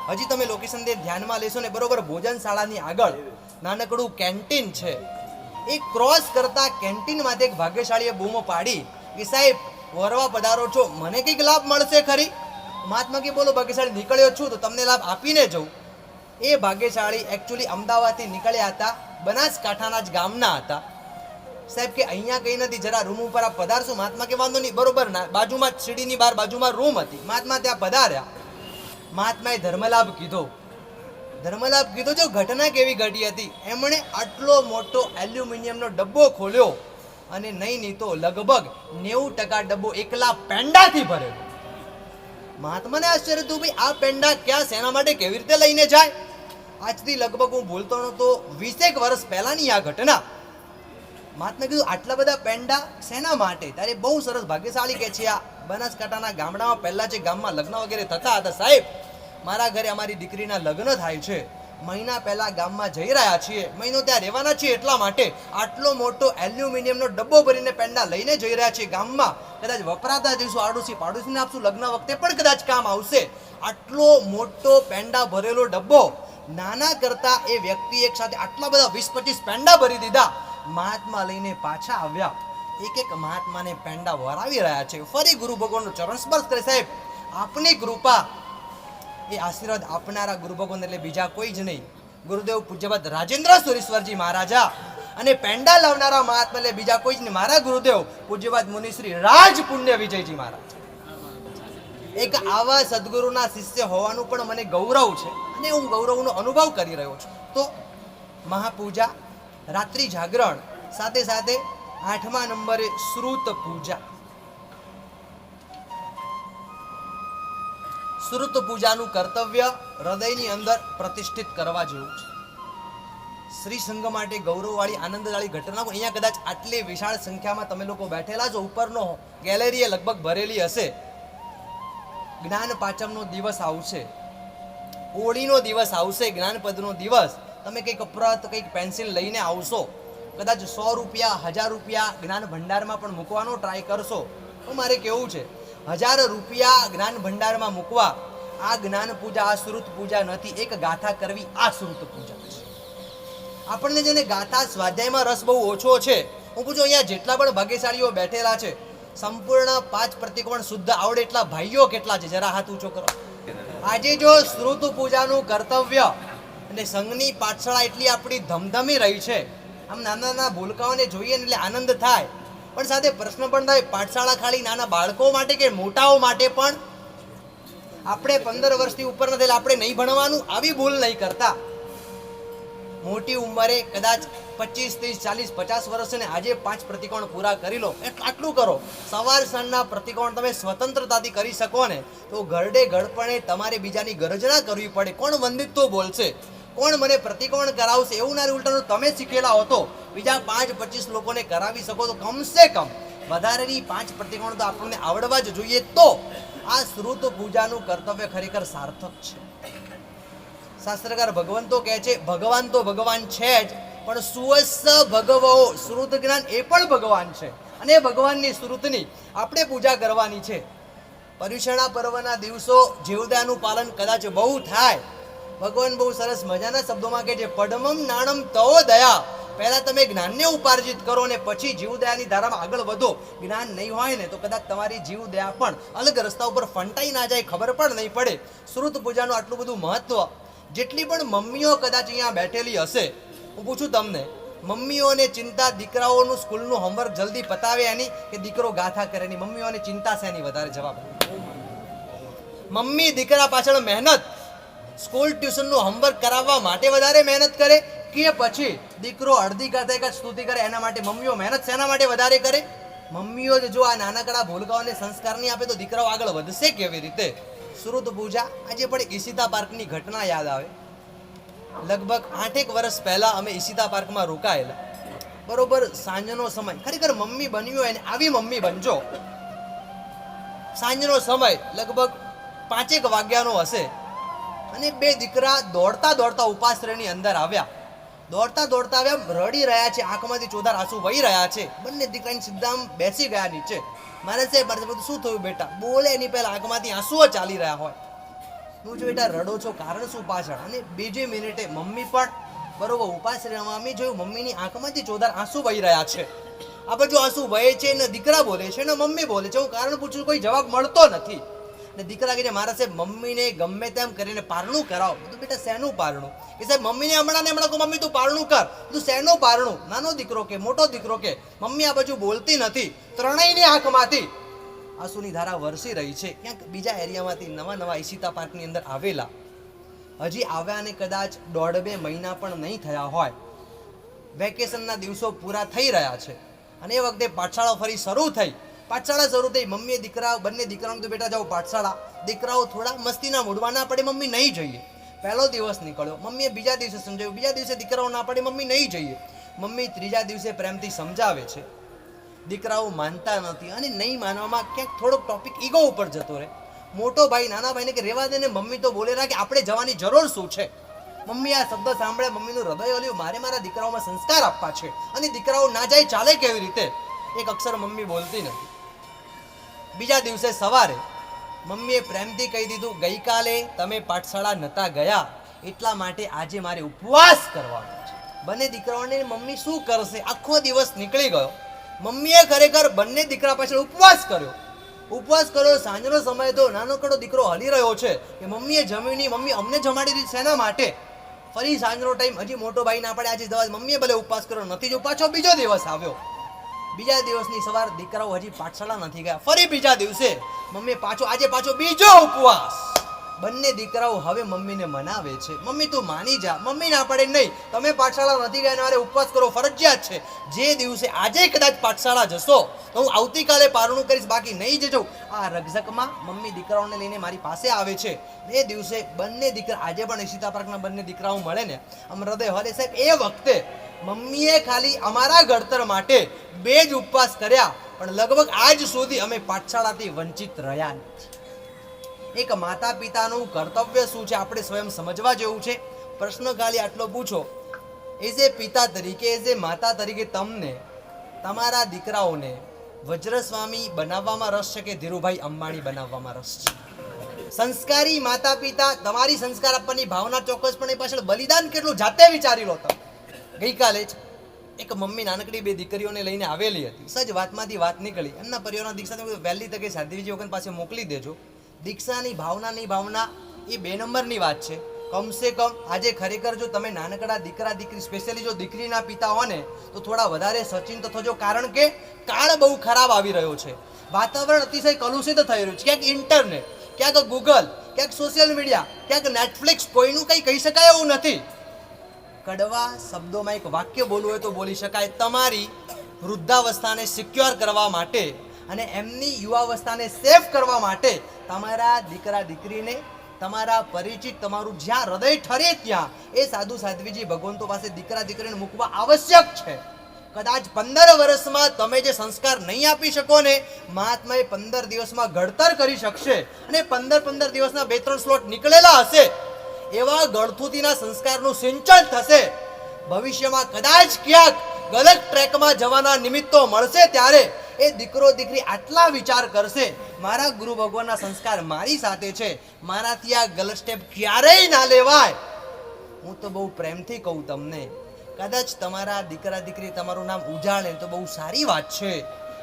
હજી તમે લોકેશન ધ્યાનમાં લેશો ને બરોબર ભોજનશાળાની આગળ નાનકડું કેન્ટીન છે. એ ક્રોસ કરતા કેન્ટીનમાંથી એક ભાગ્યશાળીએ બૂમો પાડી કે સાહેબ વરવા પધારો છો, મને કંઈક લાભ મળશે ખરી? મહાત્મા કે બોલો ભાગ્યશાળી, નીકળ્યો છું તો તમને લાભ આપીને જઉં. એ ભાગ્યશાળી એકચ્યુઅલી અમદાવાદથી નીકળ્યા હતા, બનાસકાંઠાના જ ગામના હતા. સાહેબ કે અહીંયા કંઈ નથી, જરા રૂમ ઉપર આપ પધારશો? મહાત્મા કે વાંધો નહીં, બરોબર ના બાજુમાં જ સીડીની બહાર બાજુમાં રૂમ હતી. મહાત્મા ત્યાં પધાર્યા. મહાત્માએ ધર્મલાભ કીધો. જો ઘટના કેવી ઘટી હતી, એમણે આટલો મોટો એલ્યુમિનિયમનો ડબ્બો ખોલ્યો અને નહીં તો લગભગ 90% ડબ્બો એકલા પેંડાથી ભરેલો. મહાત્માને આશ્ચર્ય હતું, ભાઈ આ પેંડા ક્યાં, શેના માટે, કેવી રીતે લઈને જાય? આજથી લગભગ હું ભૂલતો નહોતો 20 વર્ષ પહેલાની આ ઘટના. મહાત્માએ કીધું આટલા બધા પેંડા શેના માટે? ત્યારે બહુ સરસ ભાગ્યશાળી કે છે આ બનાસકાંઠાના ગામડામાં પહેલા જે ગામમાં લગ્ન વગેરે થતા હતા, સાહેબ મારા ઘરે અમારી દીકરીના લગ્ન થાય છે, મહિના પહેલા ગામમાં જઈ રહ્યા છીએ, મહિનો ત્યાં રહેવાના છીએ, એટલા માટે આટલો મોટો એલ્યુમિનિયમનો ડબ્બો ભરીને પેંડા લઈને જઈ રહ્યા છીએ ગામમાં. કદાચ વપરાતા જઈશું, આડોશી પાડોશીને આપશું, લગ્ન વખતે પણ કદાચ કામ આવશે. આટલો મોટો પેંડા ભરેલો ડબ્બો નાના કરતા એ વ્યક્તિ એક સાથે આટલા બધા 20-25 પેંડા ભરી દીધા. મહાત્મા લઈને પાછા આવ્યા. એક મહાત્માને પેંડા વરાવી રહ્યા છે. ફરી ગુરુ ભગવાનનો ચરણ સ્પર્શ કરે. સાહેબ આપની કૃપા, એ આશીર્વાદ આપનારા ગુરુ ભગવાન એટલે બીજા કોઈ જ નહીં, ગુરુદેવ પૂજ્યપાદ રાજેન્દ્ર સુરેશ્વરજી મહારાજા. અને પેંડા લાવનારા મહાત્મા એટલે બીજા કોઈ જ નહીં, મારા ગુરુદેવ પૂજ્યપાદ મુનિશ્રી રાજ પુણ્ય વિજયજી મહારાજ. એક આવા સદગુરુના શિષ્ય હોવાનું પણ મને ગૌરવ છે અને હું ગૌરવનો અનુભવ કરી રહ્યો છું. તો મહાપૂજા, રાત્રિ જાગરણ, સાથે સાથે 8મા નંબરે શ્રુત પૂજા. શ્રુત પૂજાનું કર્તવ્ય હૃદયની અંદર પ્રતિષ્ઠિત કરવા જેવું છે. શ્રી સંઘ માટે ગૌરવવાળી આનંદવાળી ઘટના. અહીંયા કદાચ આટલી વિશાળ સંખ્યામાં તમે લોકો બેઠેલા છો, ઉપરનો ગેલેરી લગભગ ભરેલી હશે. જ્ઞાન પાંચમનો દિવસ આવશે, હોળીનો દિવસ આવશે, જ્ઞાનપદનો દિવસ. તમે કંઈક પ્રત કંઈક પેન્સિલ લઈને આવશો, કદાચ 100 રૂપિયા 1000 રૂપિયા જ્ઞાન ભંડારમાં પણ મૂકવાનો ટ્રાય કરશો. તો મારે કેવું છે, 1000 રૂપિયા જ્ઞાન ભંડારમાં મૂકવા આ જ્ઞાન પૂજા, આ શ્રુત પૂજા નથી. એક ગાથા કરવી આ શ્રુત પૂજા છે. આપણને જેને ગાથા સ્વાધ્યાયમાં રસ બહુ ઓછો છે, હું પૂછું અહીંયા જેટલા પણ ભાગ્યશાળીઓ બેઠેલા છે, સંપૂર્ણ 5 પ્રતિકોણ શુદ્ધ આવડે એટલા ભાઈઓ કેટલા છે? જરા હાથ ઊંચો કરો. આજે જો શ્રુત પૂજાનું કર્તવ્ય અને સંઘની પાઠશાળા એટલી આપણી ધમધમી રહી છે, આમ નાના નાના ભૂલકાઓને જોઈએ ને એટલે આનંદ થાય, પણ સાથે પ્રશ્ન પણ થાય, પાઠશાળા ખાલી નાના બાળકો માટે કે મોટાઓ માટે પણ? આપણે 15 વર્ષથી ઉપર નથી, આપણે નહીં ભણવાનું, આવી ભૂલ નહીં કરતા. મોટી ઉંમરે કદાચ 25, 30, 40, 50 વર્ષ છે ને આજે 5 પ્રતિકોણ પૂરા કરી લો, આટલું કરો. સવાર સાંજના પ્રતિકોણ તમે સ્વતંત્રતાથી કરી શકો ને તો ઘરડે ઘડપણે તમારે બીજાની ગરજના કરવી પડે. કોણ વંદિત તો બોલશે, કોણ મને પ્રતિકોણ કરાવશે, એવું ના ઉલટાનું તમે શીખેલા હો તો બીજા 5-25 લોકોને કરાવી શકો તો કમસે કમ વધારેની 5 પ્રતિકોણ તો આપણને આવડવા જ જોઈએ. તો આ શ્રુત પૂજાનું કર્તવ્ય ખરેખર સાર્થક છે. શાસ્ત્રકાર ભગવંતો કહે છે, ભગવાન તો ભગવાન છે જ, પણ સુવસ્સ ભગવો, શ્રુત જ્ઞાન એ પણ ભગવાન છે અને ભગવાનની શ્રુતની આપણે પૂજા કરવાની છે. પર્યુષણા પર્વના દિવસો જીવદયાનું પાલન કદાચ બહુ થાય. ભગવાન બહુ સરસ મજાના શબ્દોમાં કહે છે, પડમમ નાણમ તવો દયા. પહેલા તમે જ્ઞાનને ઉપાર્જિત કરો ને પછી જીવદયાની ધારામાં આગળ વધો. જ્ઞાન નહીં હોય ને તો કદાચ તમારી જીવદયા પણ અલગ રસ્તા ઉપર ફંટાઈ ના જાય, ખબર પણ નહીં પડે. શ્રુત પૂજાનું આટલું બધું મહત્વ. જેટલી પણ મમ્મીઓ કદાચ અહીંયા બેઠેલી હશે, હું પૂછું તમને, મમ્મીઓને ચિંતા દીકરાઓનું સ્કૂલનું હોમવર્ક જલ્દી પતાવે એની કે દીકરો ગાથા કરે એની? મમ્મીઓને ચિંતા શેની વધારે? જવાબ, મમ્મી દીકરા પાછળ મહેનત સ્કૂલ ટ્યુશનનું હોમવર્ક કરાવવા માટે વધારે મહેનત કરે કે પછી દીકરો અડધી કરતા એક જ સ્તુતિ કરે એના માટે મમ્મીઓ મહેનત શેના માટે વધારે કરે? મમ્મીઓ જ જો આ નાનકડા ભૂલકાઓને સંસ્કાર નહીં આપે તો દીકરાઓ આગળ વધશે કેવી રીતે? સુરત પૂજા આજે પણ ઈશિતા પાર્કની ઘટના યાદ આવે. લગભગ 8 વર્ષ પહેલા અમે ઈશિતા પાર્કમાં રોકાયેલા. બરોબર સાંજનો સમય, ખરેખર મમ્મી બન્યો હોય ને આવી મમ્મી બનજો. સાંજનો સમય લગભગ 5 વાગ્યાનો હશે અને બે દીકરા દોડતા દોડતા ઉપાશ્રયની અંદર આવ્યા. દોડતા દોડતા આવ્યા, રડી રહ્યા છે, આંખમાંથી ચોધાર આંસુ વહી રહ્યા છે. બંને દીકરાની સીધા આમ બેસી ગયા નીચે. મારે સાહેબ બધું શું થયું બેટા? બોલે એની પહેલા આંખમાંથી આંસુઓ ચાલી રહ્યા હોય. હું જો બેટા રડો છો, કારણ શું પાછળ? અને બીજી મિનિટે મમ્મી પણ બરોબર ઉપાશ્રયમાં અમે જોયું મમ્મીની આંખમાંથી ચોધાર આંસુ વહી રહ્યા છે. આ બધું આંસુ વહે છે ને દીકરા બોલે છે ને મમ્મી બોલે છે. હું કારણ પૂછું, કોઈ જવાબ મળતો નથી. ને દીકરા કહે મારા સાહેબ મમ્મીને ગમે તેમ કરીને પારણું કરાવો. તો બેટા શેનું પારણું? કે સાહેબ મમ્મીને હમણાં કહું મમ્મી તું પારણું કર. તું શેનું પારણું? નાનો દીકરો કે મોટો દીકરો કે મમ્મી આ બાજુ બોલતી નથી. ત્રણેયની આંખમાંથી આંસુની ધારા વરસી રહી છે. ક્યાંક બીજા એરિયામાંથી નવા ઈશિતા પાર્કની અંદર આવેલા, હજી આવ્યાને કદાચ 1.5-2 મહિના પણ નહીં થયા હોય. વેકેશનના દિવસો પૂરા થઈ રહ્યા છે અને એ વખતે પાઠશાળા ફરી શરૂ થઈ. પાઠશાળા શરૂ થઈ. મમ્મીએ બંને દીકરાઓને તો બેટા જાઓ પાઠશાળા. દીકરાઓ થોડા મસ્તીના મૂડમાં ના પડે મમ્મી નહીં જઈએ. પહેલો દિવસ નીકળ્યો, મમ્મીએ બીજા દિવસે સમજાવ્યું. બીજા દિવસે દીકરાઓ ના પડે મમ્મી નહીં જઈએ. મમ્મી ત્રીજા દિવસે પ્રેમથી સમજાવે છે. દીકરાઓ માનતા નથી અને નહીં માનવામાં ક્યાંક થોડોક ટોપિક ઈગો ઉપર જતો રહે. મોટો ભાઈ નાના ભાઈને કે રહેવા દે ને, મમ્મી તો બોલે કે આપણે જવાની જરૂર શું છે? મમ્મી આ શબ્દ સાંભળે મમ્મીનું હૃદય હલ્યું. મારે મારા દીકરાઓમાં સંસ્કાર આપવા છે અને દીકરાઓ ના જાય ચાલે કેવી રીતે? એક અક્ષર મમ્મી બોલતી નથી. બીજા દિવસે સવારે મમ્મીએ પ્રેમથી કહી દીધું, ગઈકાલે તમે પાઠશાળા નહોતા ગયા એટલા માટે આજે મારે ઉપવાસ કરવાનો છે. બંને દીકરાઓને મમ્મી શું કરશે? આખો દિવસ નીકળી ગયો. મમ્મીએ ખરેખર બંને દીકરા પાછળ ઉપવાસ કર્યો. સાંજનો સમય તો નાનકડો દીકરો હલી રહ્યો છે કે મમ્મીએ જમ્યું નહીં, મમ્મી અમને જમાડી દીધી શેના માટે? ફરી સાંજનો ટાઈમ, હજી મોટો ભાઈ ના પડે આજે દવા. મમ્મીએ ભલે ઉપવાસ કર્યો નથી, જો પાછો બીજો દિવસ આવ્યો. બીજા દિવસની સવાર દીકરાઓ હજી પાઠશાળા નથી ગયા. ફરી બીજા દિવસે મમ્મી આજે પાછો બીજો ઉપવાસ. બંને દીકરાઓ હવે મમ્મીને મનાવે છે, મમ્મી તું માની જા. મમ્મી ના પડે નહીં, તમે પાઠશાળા નથી ગયા મારે ઉપવાસ કરો ફરજિયાત છે. જે દિવસે આજે કદાચ પાઠશાળા જશો તો હું આવતીકાલે પારણું કરીશ, બાકી નહીં જજો. આ રકઝકમાં મમ્મી દીકરાઓને લઈને મારી પાસે આવે છે. એ દિવસે બંને દીકરા, આજે પણ ઈશિતા પાર્કના બંને દીકરાઓ મળે ને આમ હૃદય હલે. સાહેબ એ વખતે મમ્મીએ ખાલી અમારા ઘડતર માટે 2 જ ઉપવાસ કર્યા, પણ લગભગ આજ સુધી અમે પાઠશાળાથી વંચિત રહ્યા નથી. એક માતા પિતાનું કર્તવ્ય શું છે આપણે સ્વયં સમજવા જેવું છે. પ્રશ્ન ખાલી આટલો પૂછો, એઝ એ પિતા તરીકે, એઝ એ માતા તરીકે તમને તમારા દીકરાઓને વજ્રસ્વામી બનાવવામાં રસ છે કે ધીરુભાઈ અંબાણી બનાવવામાં રસ છે? સંસ્કારી માતા પિતા, તમારી સંસ્કાર આપવાની ભાવના ચોક્કસપણે પાછળ બલિદાન કેટલું જાતે વિચારી લો તમે. ગઈકાલે જ એક મમ્મી નાનકડી 2 દીકરીઓને લઈને આવેલી હતી. સજ વાતમાંથી વાત નીકળી. એમના પરિવારના દીક્ષા વહેલી તકે સાધ્વીજી વખત પાસે મોકલી દેજો. દીક્ષાની ભાવના એ 2 નંબરની વાત છે. કમસે કમ આજે ખરેખર જો તમે નાનકડા દીકરા દીકરી, સ્પેશિયલી જો દીકરીના પિતા હો ને તો થોડા વધારે સચિંત થજો, કારણ કે કાળ બહુ ખરાબ આવી રહ્યો છે. વાતાવરણ અતિશય કલુષિત થઈ રહ્યું છે. ક્યાંક ઇન્ટરનેટ, ક્યાંક ગૂગલ, ક્યાંક સોશિયલ મીડિયા, ક્યાંક નેટફ્લિક્સ, કોઈનું કંઈ કહી શકાય એવું નથી. કડવા શબ્દોમાં એક વાક્ય બોલવું હોય તો બોલી શકાય. તમારી વૃદ્ધાવસ્થાને સિક્યોર કરવા માટે અને એમની યુવાવસ્થાને સેફ કરવા માટે તમારા દીકરા દીકરીને, તમારા પરિચિત, તમારું જ્યાં હૃદય ઠરે ત્યાં એ સાધુ સાધ્વીજી ભગવંતો પાસે દીકરા દીકરીને મૂકવા આવશ્યક છે. કદાચ 15 વર્ષમાં તમે જે સંસ્કાર નહીં આપી શકો ને, મહાત્મા એ 15 દિવસમાં ઘડતર કરી શકશે. અને 15 દિવસના 2-3 સ્લોટ નીકળેલા હશે, એવા ગળથુતીના સંસ્કારનું સિંચન થશે. ભવિષ્યમાં કદાચ ક્યાંક ગલત ટ્રેકમાં જવાના નિમિત્તો મળશે ત્યારે એ દીકરો દીકરી આટલા વિચાર કરશે, મારા ગુરુ ભગવાનના સંસ્કાર મારી સાથે છે, મારાથી આ ગલત સ્ટેપ ક્યારેય ના લેવાય. હું તો બહુ પ્રેમથી કહું તમને, કદાચ તમારા દીકરા દીકરી તમારું નામ ઉજાળે તો બહુ સારી વાત છે.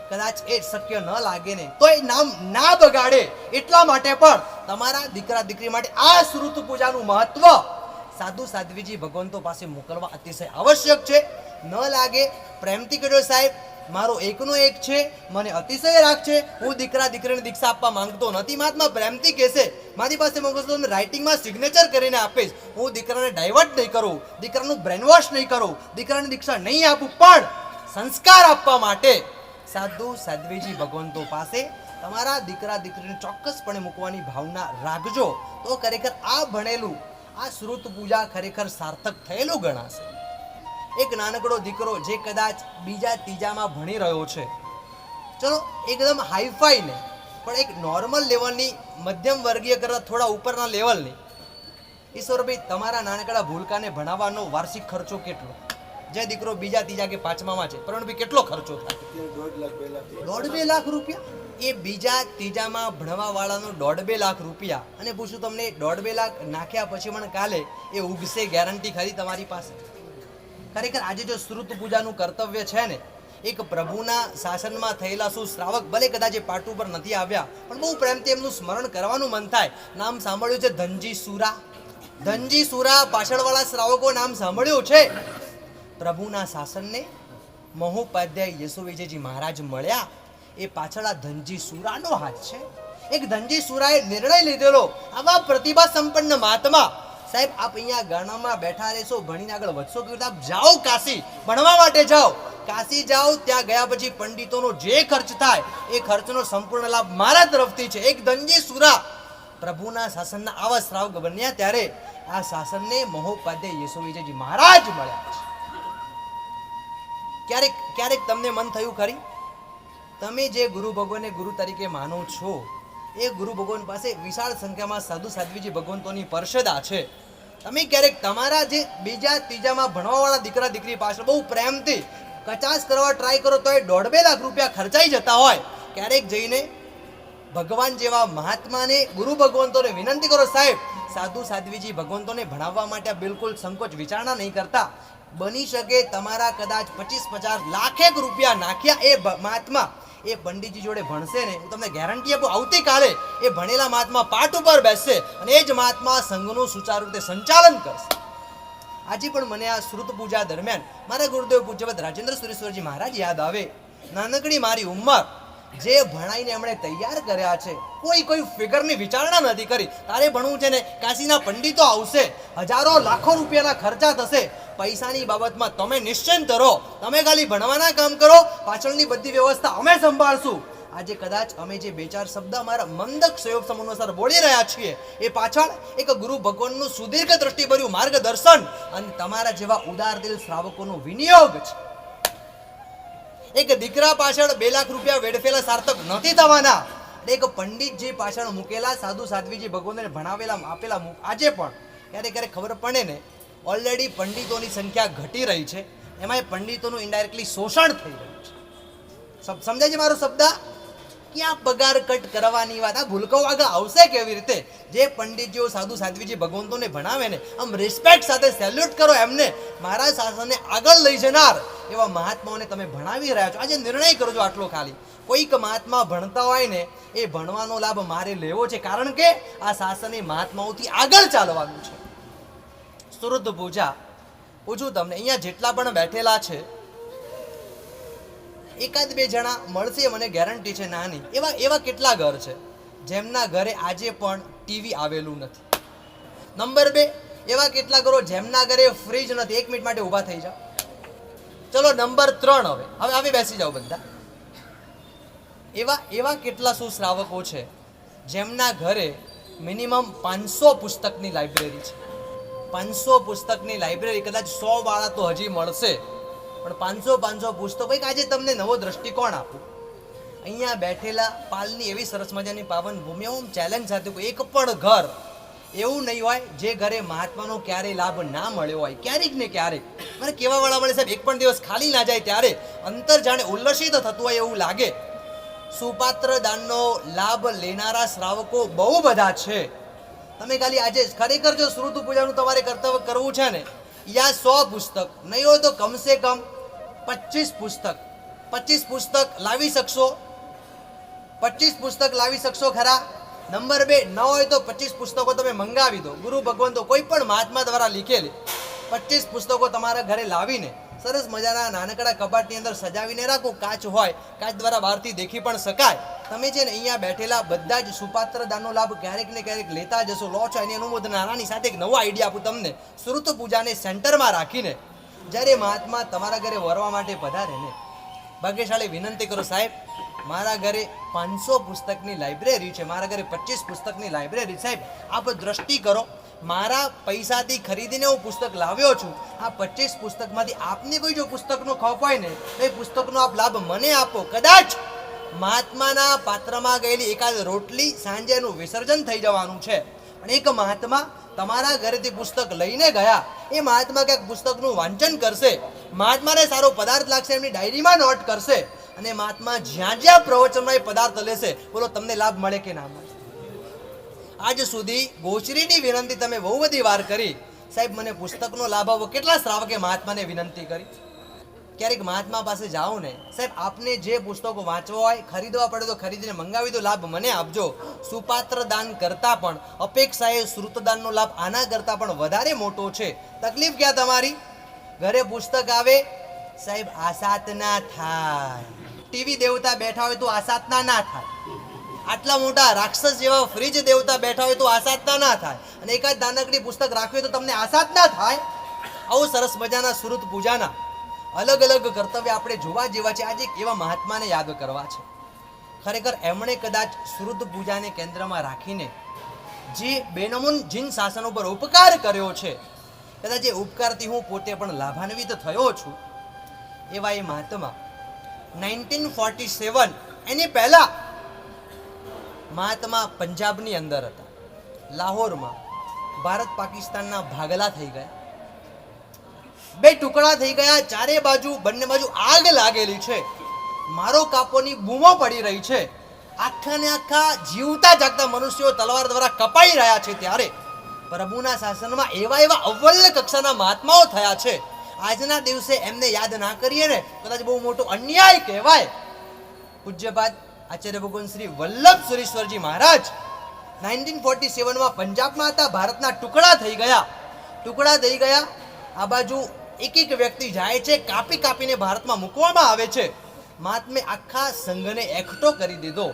કદાચ એ શક્ય ન લાગે ને તો એ નામ ના બગાડે એટલા માટે પણ તમારા દીકરા દીકરી માટે આ શ્રુત પૂજાનું મહત્વ સાધુ સાધ્વીજી ભગવંતો પાસે મોકલવા અતિશય આવશ્યક છે. ન લાગે પ્રેમથી કહેજો સાહેબ મારો એકનો એક છે, મને અતિશય રાગ છે, હું દીકરા દીકરીને દીક્ષા આપવા માંગતો નથી. મહાત્મા પ્રેમથી કહેશે, મારી પાસે મોકલશો તો રાઇટિંગમાં સિગ્નેચર કરીને આપીશ. હું દીકરાને ડાયવર્ટ નહીં કરું, દીકરાનું બ્રેન વોશ નહીં કરું, દીકરાને દીક્ષા નહીં આપું, પણ સંસ્કાર આપવા માટે સાધુ સાધ્વીજી ભગવંતો પાસે તમારા દીકરા દીકરીને ચોક્કસપણે મૂકવાની ભાવના રાખજો. તો ખરેખર આ ભણેલું આ શ્રુત પૂજા ખરેખર સાર્થક થયેલું ગણાશે. એક નાનકડો દીકરો જે કદાચ બીજા ત્રીજામાં ભણી રહ્યો છે, ચલો એકદમ હાઈફાઈ નહીં, પણ એક નોર્મલ લેવલની મધ્યમ વર્ગીય કરતાં થોડા ઉપરના લેવલની, ઈશ્વરભાઈ તમારા નાનકડા ભૂલકાને ભણાવવાનો વાર્ષિક ખર્ચો કેટલો? જે દીકરો બીજા ત્રીજા કે પાંચમામાં છે, પ્રવીણભાઈ કેટલો ખર્ચો થાય? 1.5-2 લાખ રૂપિયા. એ બીજા ત્રીજામાં ભણવા વાળાનો 1.5-2 લાખ રૂપિયા. અને પૂછું તમને, 1.5-2 લાખ નાખ્યા પછી પણ કાલે એ ઉગશે ગેરંટી ખરી તમારી પાસે? ખરેખર આજે જો શ્રુત પૂજાનું કર્તવ્ય છે ને, એક પ્રભુના શાસનમાં થયેલા શું શ્રાવક, ભલે કદાચ એ પાટ ઉપર નથી આવ્યા, પણ બહુ પ્રેમથી એમનું સ્મરણ કરવાનું મન થાય. નામ સાંભળ્યું છે ધનજી સુરા? ધનજી સુરા પાછળવાળા શ્રાવકો નામ સાંભળ્યું છે? પ્રભુના શાસનને મહોપાધ્યાય યશો વિજયજી મહારાજ મળ્યા, એ પાછળ આ ધનજી સુરાનો હાથ છે. એક ધનજી સુરાએ નિર્ણય લીધેલો, આવા પ્રતિભા સંપન્ન મહાત્મા, સાહેબ આપ અહીંયા ગાણામાં બેઠા રહેશો, ભણીને આગળ વધશો કેવી રીતે? આપ જાઓ કાશી, ભણવા માટે જાઓ, કાશી જાઓ. ત્યાં ગયા પછી પંડિતોનો જે ખર્ચ થાય એ ખર્ચનો સંપૂર્ણ લાભ મારા તરફથી છે. એક ધનજી સુરા પ્રભુના શાસનના આવા શ્રાવક બન્યા, ત્યારે આ શાસનને મહોપાધ્યાય યશો વિજયજી મહારાજ મળ્યા છે. ક્યારેક ક્યારેક તમને મન થયું ખરી, તમે જે ગુરુ ભગવાનને ગુરુ તરીકે માનો છો, એ ગુરુ ભગવાન પાસે વિશાળ સંખ્યામાં સાધુ સાધ્વીજી ભગવંતોની પરિષદા છે. તમે ક્યારેક તમારા જે બીજા ત્રીજામાં ભણવાવાળા દીકરા દીકરી પાસે બહુ પ્રેમથી કચાશ કરવા ટ્રાય કરો તો એ 1.5-2 લાખ રૂપિયા ખર્ચાઈ જતા હોય. ક્યારેક જઈને ભગવાન જેવા મહાત્માને ગુરુ ભગવંતોને વિનંતી કરો, સાહેબ સાધુ સાધ્વીજી ભગવંતોને ભણાવવા માટે બિલકુલ સંકોચ વિચારણા નહીં કરતા. બની શકે તમારા કદાચ 25-50 લાખેક રૂપિયા નાખ્યા એ મહાત્મા એ પંડિતજી જોડે ભણશે ને, હું તમને ગેરંટી આપું, આવતીકાલે એ ભણેલા મહાત્મા પાઠ ઉપર બેસશે અને એ જ મહાત્મા સંઘનું સુચારુ રીતે સંચાલન કરશે. આજે પણ મને આ શ્રુત પૂજા દરમિયાન મારા ગુરુદેવ પૂજ્યવત રાજેન્દ્ર સુરેશ્વરજી મહારાજ યાદ આવે. નાનકડી મારી ઉંમર, જે ભણાઈને એમણે તૈયાર કર્યા છે, કોઈ ફિગરની વિચારણા નથી કરી. તારે ભણવું છે ને, કાશીના પંડિતો આવશે, હજારો લાખો રૂપિયાના ખર્ચા થશે, પૈસાની બાબતમાં તમે નિશ્ચિંત રહો, તમે ખાલી ભણવાના કામ કરો, પાછળની બધી વ્યવસ્થા અમે સંભાળશું. આજે કદાચ અમે જે 2-4 શબ્દ અમારા મંદક સંયોગ અનુસાર બોલી રહ્યા છીએ, એ પાછળ એક ગુરુ ભગવાનનું સુદીર્ઘ દ્રષ્ટિભર્યું માર્ગદર્શન અને તમારા જેવા ઉદાર દિલ શ્રાવકોનો વિનિયોગ છે. એક દીકરા પાછળ 2 લાખ રૂપિયા વેડફેલા સાર્થક નથી થવાના. એક પંડિતજી પાછળ મૂકેલા સાધુ સાધ્વીજી ભગવાનને ભણાવેલા આપેલા આજે પણ ક્યારેક ક્યારેક ખબર પડે ને, ઓલરેડી પંડિતોની સંખ્યા ઘટી રહી છે, એમાં પંડિતોનું ઇનડાયરેક્ટલી શોષણ થઈ રહ્યું છે. સમજાય છે મારો શબ્દ? ક્યાં પગાર કટ કરવાની વાત, આ ભૂલકાઓ આગળ આવશે કેવી રીતે? જે પંડિતજીઓ સાધુ સાધ્વીજી ભગવંતોને ભણાવે ને, આમ રિસ્પેક્ટ સાથે સેલ્યુટ કરો એમને. મારા શાસનને આગળ લઈ જનાર એવા મહાત્માઓને તમે ભણાવી રહ્યા છો. આજે નિર્ણય કરજો આટલો ખાલી. કોઈક મહાત્મા ભણતા હોય ને, એ ભણવાનો લાભ મારે લેવો છે, કારણ કે આ શાસન એ મહાત્માઓથી આગળ ચાલવાનું છે. શ્રુત પૂજા પૂછું તમને, અહીંયા જેટલા પણ બેઠેલા છે, 1-2 જણા મળશે મને ગેરંટી છે નાની, એવા કેટલા ઘર છે જેમના ઘરે આજે પણ ટીવી આવેલું નથી? નંબર 2, એવા કેટલા ઘરો જેમના ઘરે ફ્રીજ નથી? 1 મિનિટ માટે ઊભા થઈ જાઓ. ચલો નંબર 3, હવે બેસી જાઓ બધા. એવા કેટલા સુશ્રાવકો છે જેમના ઘરે મિનિમમ 500 પુસ્તકની લાઇબ્રેરી છે? 500 પુસ્તકની લાઇબ્રેરી કદાચ 100 વાળા તો હજી મળશે, પણ 500 પુસ્તકો. એક આજે તમને નવો દ્રષ્ટિકોણ આપું. અહીંયા બેઠેલા પાલની એવી સરસ મજાની પાવન ભૂમિ, હું ચેલેન્જ સાથે એક પણ ઘર એવું નહીં હોય જે ઘરે મહાત્માનો ક્યારેય લાભ ના મળ્યો હોય. ક્યારેક ને ક્યારેક મને કેવા વાળા મળે, સાહેબ એક પણ દિવસ ખાલી ના જાય ત્યારે અંતર જાણે ઉલ્લસિત થતું હોય એવું લાગે. સુપાત્ર દાનનો લાભ લેનારા શ્રાવકો બહુ બધા છે. તમે ખાલી આજે ખરેખર જો શ્રુત પૂજાનું તમારે કર્તવ્ય કરવું છે ને, યા 100 પુસ્તક નહીં હોય તો કમસે કમ 25 પુસ્તક લાવી શકશો? 25 પુસ્તક લાવી શકશો ખરા? નંબર 2, ન હોય તો 25 પુસ્તકો તમે મંગાવી દો. ગુરુ ભગવંતો કોઈ પણ મહાત્મા દ્વારા લીખેલી 25 પુસ્તકો તમારા ઘરે લાવીને સરસ મજાના નાનકડા કબાટની અંદર સજાવીને રાખો. કાચ હોય, કાચ દ્વારા બહારથી દેખી પણ શકાય. તમે છે ને અહીંયા બેઠેલા બધા જ સુપાત્ર દાનનો લાભ ક્યારેક ને ક્યારેક લેતા જશો, લો છો. એની અનુમોદના આની સાથે એક નવો આઈડિયા આપું તમને. શ્રુત પૂજાને સેન્ટરમાં રાખીને જ્યારે મહાત્મા તમારા ઘરે વરવા માટે પધારે ને, ભાગ્યશાળી વિનંતી કરો, સાહેબ મારા ઘરે 500 પુસ્તકની લાઇબ્રેરી છે, મારા ઘરે 25 પુસ્તકની લાઇબ્રેરી. સાહેબ આપ દ્રષ્ટિ કરો, મારા પૈસાથી ખરીદીને હું પુસ્તક લાવ્યો છું. આ 25 પુસ્તકમાંથી આપને કોઈ જો પુસ્તકનો ખોફ હોય ને તો એ પુસ્તકનો આપ લાભ મને આપો. કદાચ મહાત્માના પાત્રમાં ગયેલી એકાદ રોટલી સાંજે એનું વિસર્જન થઈ જવાનું છે, અને એક મહાત્મા તમારા ઘરેથી પુસ્તક લઈને ગયા, એ મહાત્મા ક્યાંક પુસ્તકનું વાંચન કરશે, મહાત્માને સારો પદાર્થ લાગશે, એમની ડાયરીમાં નોટ કરશે, અને મહાત્મા જ્યાં જ્યાં પ્રવચનમાં એ પદાર્થ લેશે, બોલો તમને લાભ મળે કે ના મળે? આજ સુધી ગોચરીની વિનંતી તમે બહુ બધી વાર કરી, સાહેબ મને પુસ્તકનો લાભ આપો. કેટલા શ્રાવકે મહાત્માને વિનંતી કરી? ક્યારેક મહાત્મા પાસે જાઓ ને, સાહેબ આપને જે પુસ્તકો વાંચવા હોય, ખરીદવા પડે તો ખરીદીને મંગાવી દો, લાભ મને આપજો. સુપાત્ર દાન કરતા પણ અપેક્ષાએ શ્રુતદાનનો લાભ આના કરતા પણ વધારે મોટો છે. તકલીફ ક્યાં તમારી? ઘરે પુસ્તક આવે, સાહેબ આસાત ના થાય. ટીવી દેવતા બેઠા હોય તો આસાતના ના થાય. આટલા મોટા રાક્ષસ જેવા ફ્રીજ દેવતા બેઠા હોય તો આસાતના ના થાય, અને એકાદ નાનકડી પુસ્તક રાખવી તો તમને આસાત ના થાય. આવું સરસ મજાના શ્રુત પૂજાના અલગ અલગ કર્તવ્ય આપણે જોવા જેવા છે. આજે એવા મહાત્માને યાદ કરવા છે. ખરેખર એમણે કદાચ શ્રુત પૂજાને કેન્દ્રમાં રાખીને જે બેનમૂન જીન શાસન ઉપર ઉપકાર કર્યો છે, કદાચ એ ઉપકારથી હું પોતે પણ લાભાન્વિત થયો છું. એવા એ મહાત્મા 1947 એની પહેલા મહાત્મા પંજાબની અંદર હતા, લાહોરમાં. ભારત પાકિસ્તાનના ભાગલા થઈ ગયા, બે ટુકડા થઈ ગયા, ચારે બાજુ બંને બાજુ આગ લાગેલી છે, મારો કાપોની બૂમો પડી રહી છે, આખા ને આખા જીવતા જાગતા મનુષ્યો તલવાર દ્વારા કપાઈ રહ્યા છે. ત્યારે પ્રભુના શાસનમાં એવા એવા અવ્વલ કક્ષાના મહાત્માઓ થયા છે. આજના દિવસે એમને યાદ ના કરીએ ને કદાચ બહુ મોટો અન્યાય કહેવાય. પૂજ્યપાદ આચાર્ય ભગવાન શ્રી વલ્લભ સુરેશ્વરજી મહારાજ 1947માં પંજાબમાં હતા, ભારતના ટુકડા થઈ ગયા. આ બાજુ એક એક વ્યક્તિ જાય છે, કાપી કાપીને ભારતમાં મૂકવામાં આવે છે. મહાત્મે આખા સંઘને એકઠો કરી દીધો.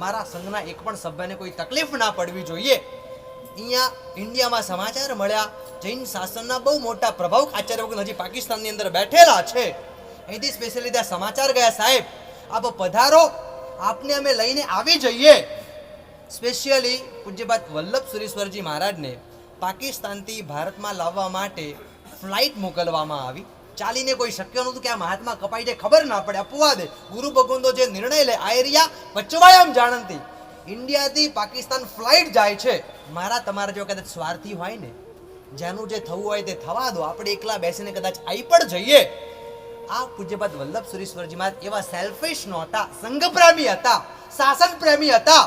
મારા સંઘના એક પણ સભ્યને કોઈ તકલીફ ના પડવી જોઈએ. અહીંયા ઇન્ડિયામાં સમાચાર મળ્યા, જૈન શાસનના બહુ મોટા પ્રભાવ આચાર્ય વગર હજી પાકિસ્તાનની અંદર બેઠેલા છે. અહીંથી સ્પેશિયલી ત્યાં સમાચાર ગયા, સાહેબ આપ પધારો, આપને અમે લઈને આવી જઈએ. સ્પેશિયલી પૂજ્યપાદ વલ્લભ સુરેશ્વરજી મહારાજને પાકિસ્તાનથી ભારતમાં લાવવા માટે ફ્લાઇટ મોકલવામાં આવી. ચાલીને કોઈ શક્ય નહોતું કે આ મહાત્મા કપાઈ જાય, ખબર ના પડે, અપવાદ. ગુરુ ભગવંતો જે નિર્ણય લે આ એરિયા પચવાયમ જાણતી. ઇન્ડિયાથી પાકિસ્તાન ફ્લાઇટ જાય છે. મારા તમારા જો કદાચ સ્વાર્થી હોય ને, જેનું જે થવું હોય તે થવા દો, આપણે એકલા બેસીને કદાચ આવી પણ જઈએ. આ પૂજ્યપાદ વલ્લભ સુરેશ્વરજી મહારાજ એવા સેલ્ફિશ નહોતા, સંઘપ્રેમી હતા, શાસન પ્રેમી હતા.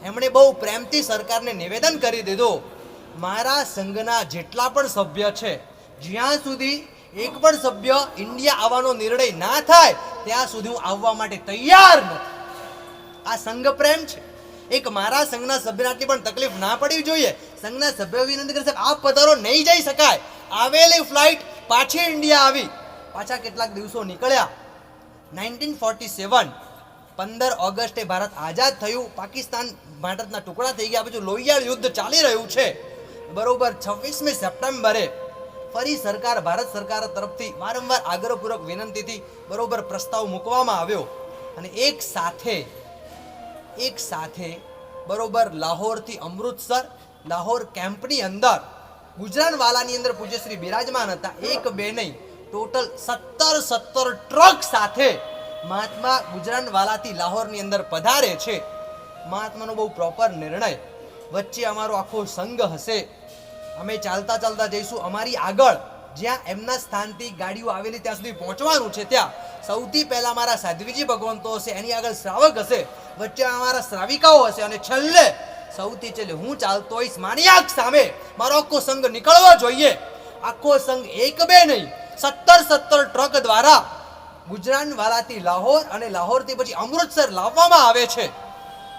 એમણે બહુ પ્રેમથી સરકારને નિવેદન કરી દીધું, મારા સંઘના જેટલા પણ સભ્ય છે, જ્યાં સુધી એક પણ સભ્ય ઇન્ડિયા આવવાનો નિર્ણય ના થાય ત્યાં સુધી હું આવવા માટે તૈયાર નથી. આ સંઘ પ્રેમ છે. એક મારા સંઘના સભ્યને આટલી પણ તકલીફ ના પડવી જોઈએ. સંઘના સભ્યો વિનંતી કરે, સાહેબ આ પધારો, નહીં જઈ શકાય. આવેલી ફ્લાઇટ પાછી ઇન્ડિયા આવી, પાછા કેટલાક દિવસો નીકળ્યા. 1947 15 ઓગસ્ટે ભારત આઝાદ થયું. પાકિસ્તાન ભારતના ટુકડા થઈ ગયા. પછી લોહિયાળ યુદ્ધ ચાલી રહ્યું છે. બરોબર 26મી સપ્ટેમ્બરે ફરી સરકાર, ભારત સરકાર તરફથી વારંવાર આગ્રહપૂર્વક વિનંતીથી બરોબર પ્રસ્તાવ મૂકવામાં આવ્યો, અને એક સાથે બરોબર લાહોરથી અમૃતસર, લાહોર કેમ્પની અંદર ગુજરાનવાલાની અંદર પૂજ્યશ્રી બિરાજમાન હતા. એક બે નહીં, ટોટલ 17 ટ્રક સાથે મહાત્મા ગુજરાનવાલાથી લાહોરની અંદર પધારે છે. મહાત્માનો બહુ પ્રોપર નિર્ણય. વચ્ચે અમારો આખો સંઘ હશે, અમે ચાલતા ચાલતા જઈશું. અમારી આગળ જ્યાં એમના સ્થાનથી ગાડીઓ આવેલી ત્યાં સુધી પહોંચવાનું છે, ત્યાં સૌથી પહેલા મારા સાધ્વીજી ભગવંતો હશે, એની આગળ શ્રાવક હશે, વચ્ચે અમારા શ્રાવિકાઓ હશે, અને છેલ્લે સૌથી છેલ્લે હું ચાલતો હોઈશ. મારી આંખ સામે મારો આખો સંઘ નીકળવો જોઈએ. આખો સંઘ એક બે નહીં, 17 ટ્રક દ્વારા ગુજરાનવાલાથી લાહોર અને લાહોરથી પછી અમૃતસર લાવવામાં આવે છે.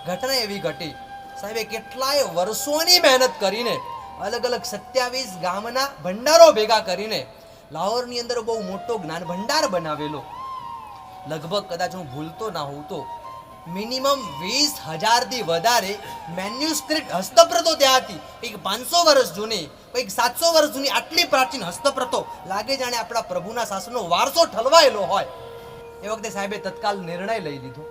ઘટના એવી ઘટી, સાહેબે કેટલાય વર્ષોની મહેનત કરીને અલગ અલગ 27 ગામના ભંડારો ભેગા કરીને લાહોરની અંદર બહુ મોટો જ્ઞાન ભંડાર બનાવેલો. લગભગ કદાચ હું ભૂલતો ના હોઉં તો મિનિમમ 20,000 થી વધારે મેન્યુસ્ક્રિપ્ટ હસ્તપ્રતો ત્યાં હતી. કંઈક 500 વર્ષ જૂની, કંઈક 700 વર્ષ જૂની આટલી પ્રાચીન હસ્તપ્રતો. લાગે જાણે આપણા પ્રભુના શાસનનો વારસો ઠલવાયેલો હોય. એ વખતે સાહેબે તત્કાલ નિર્ણય લઈ લીધો.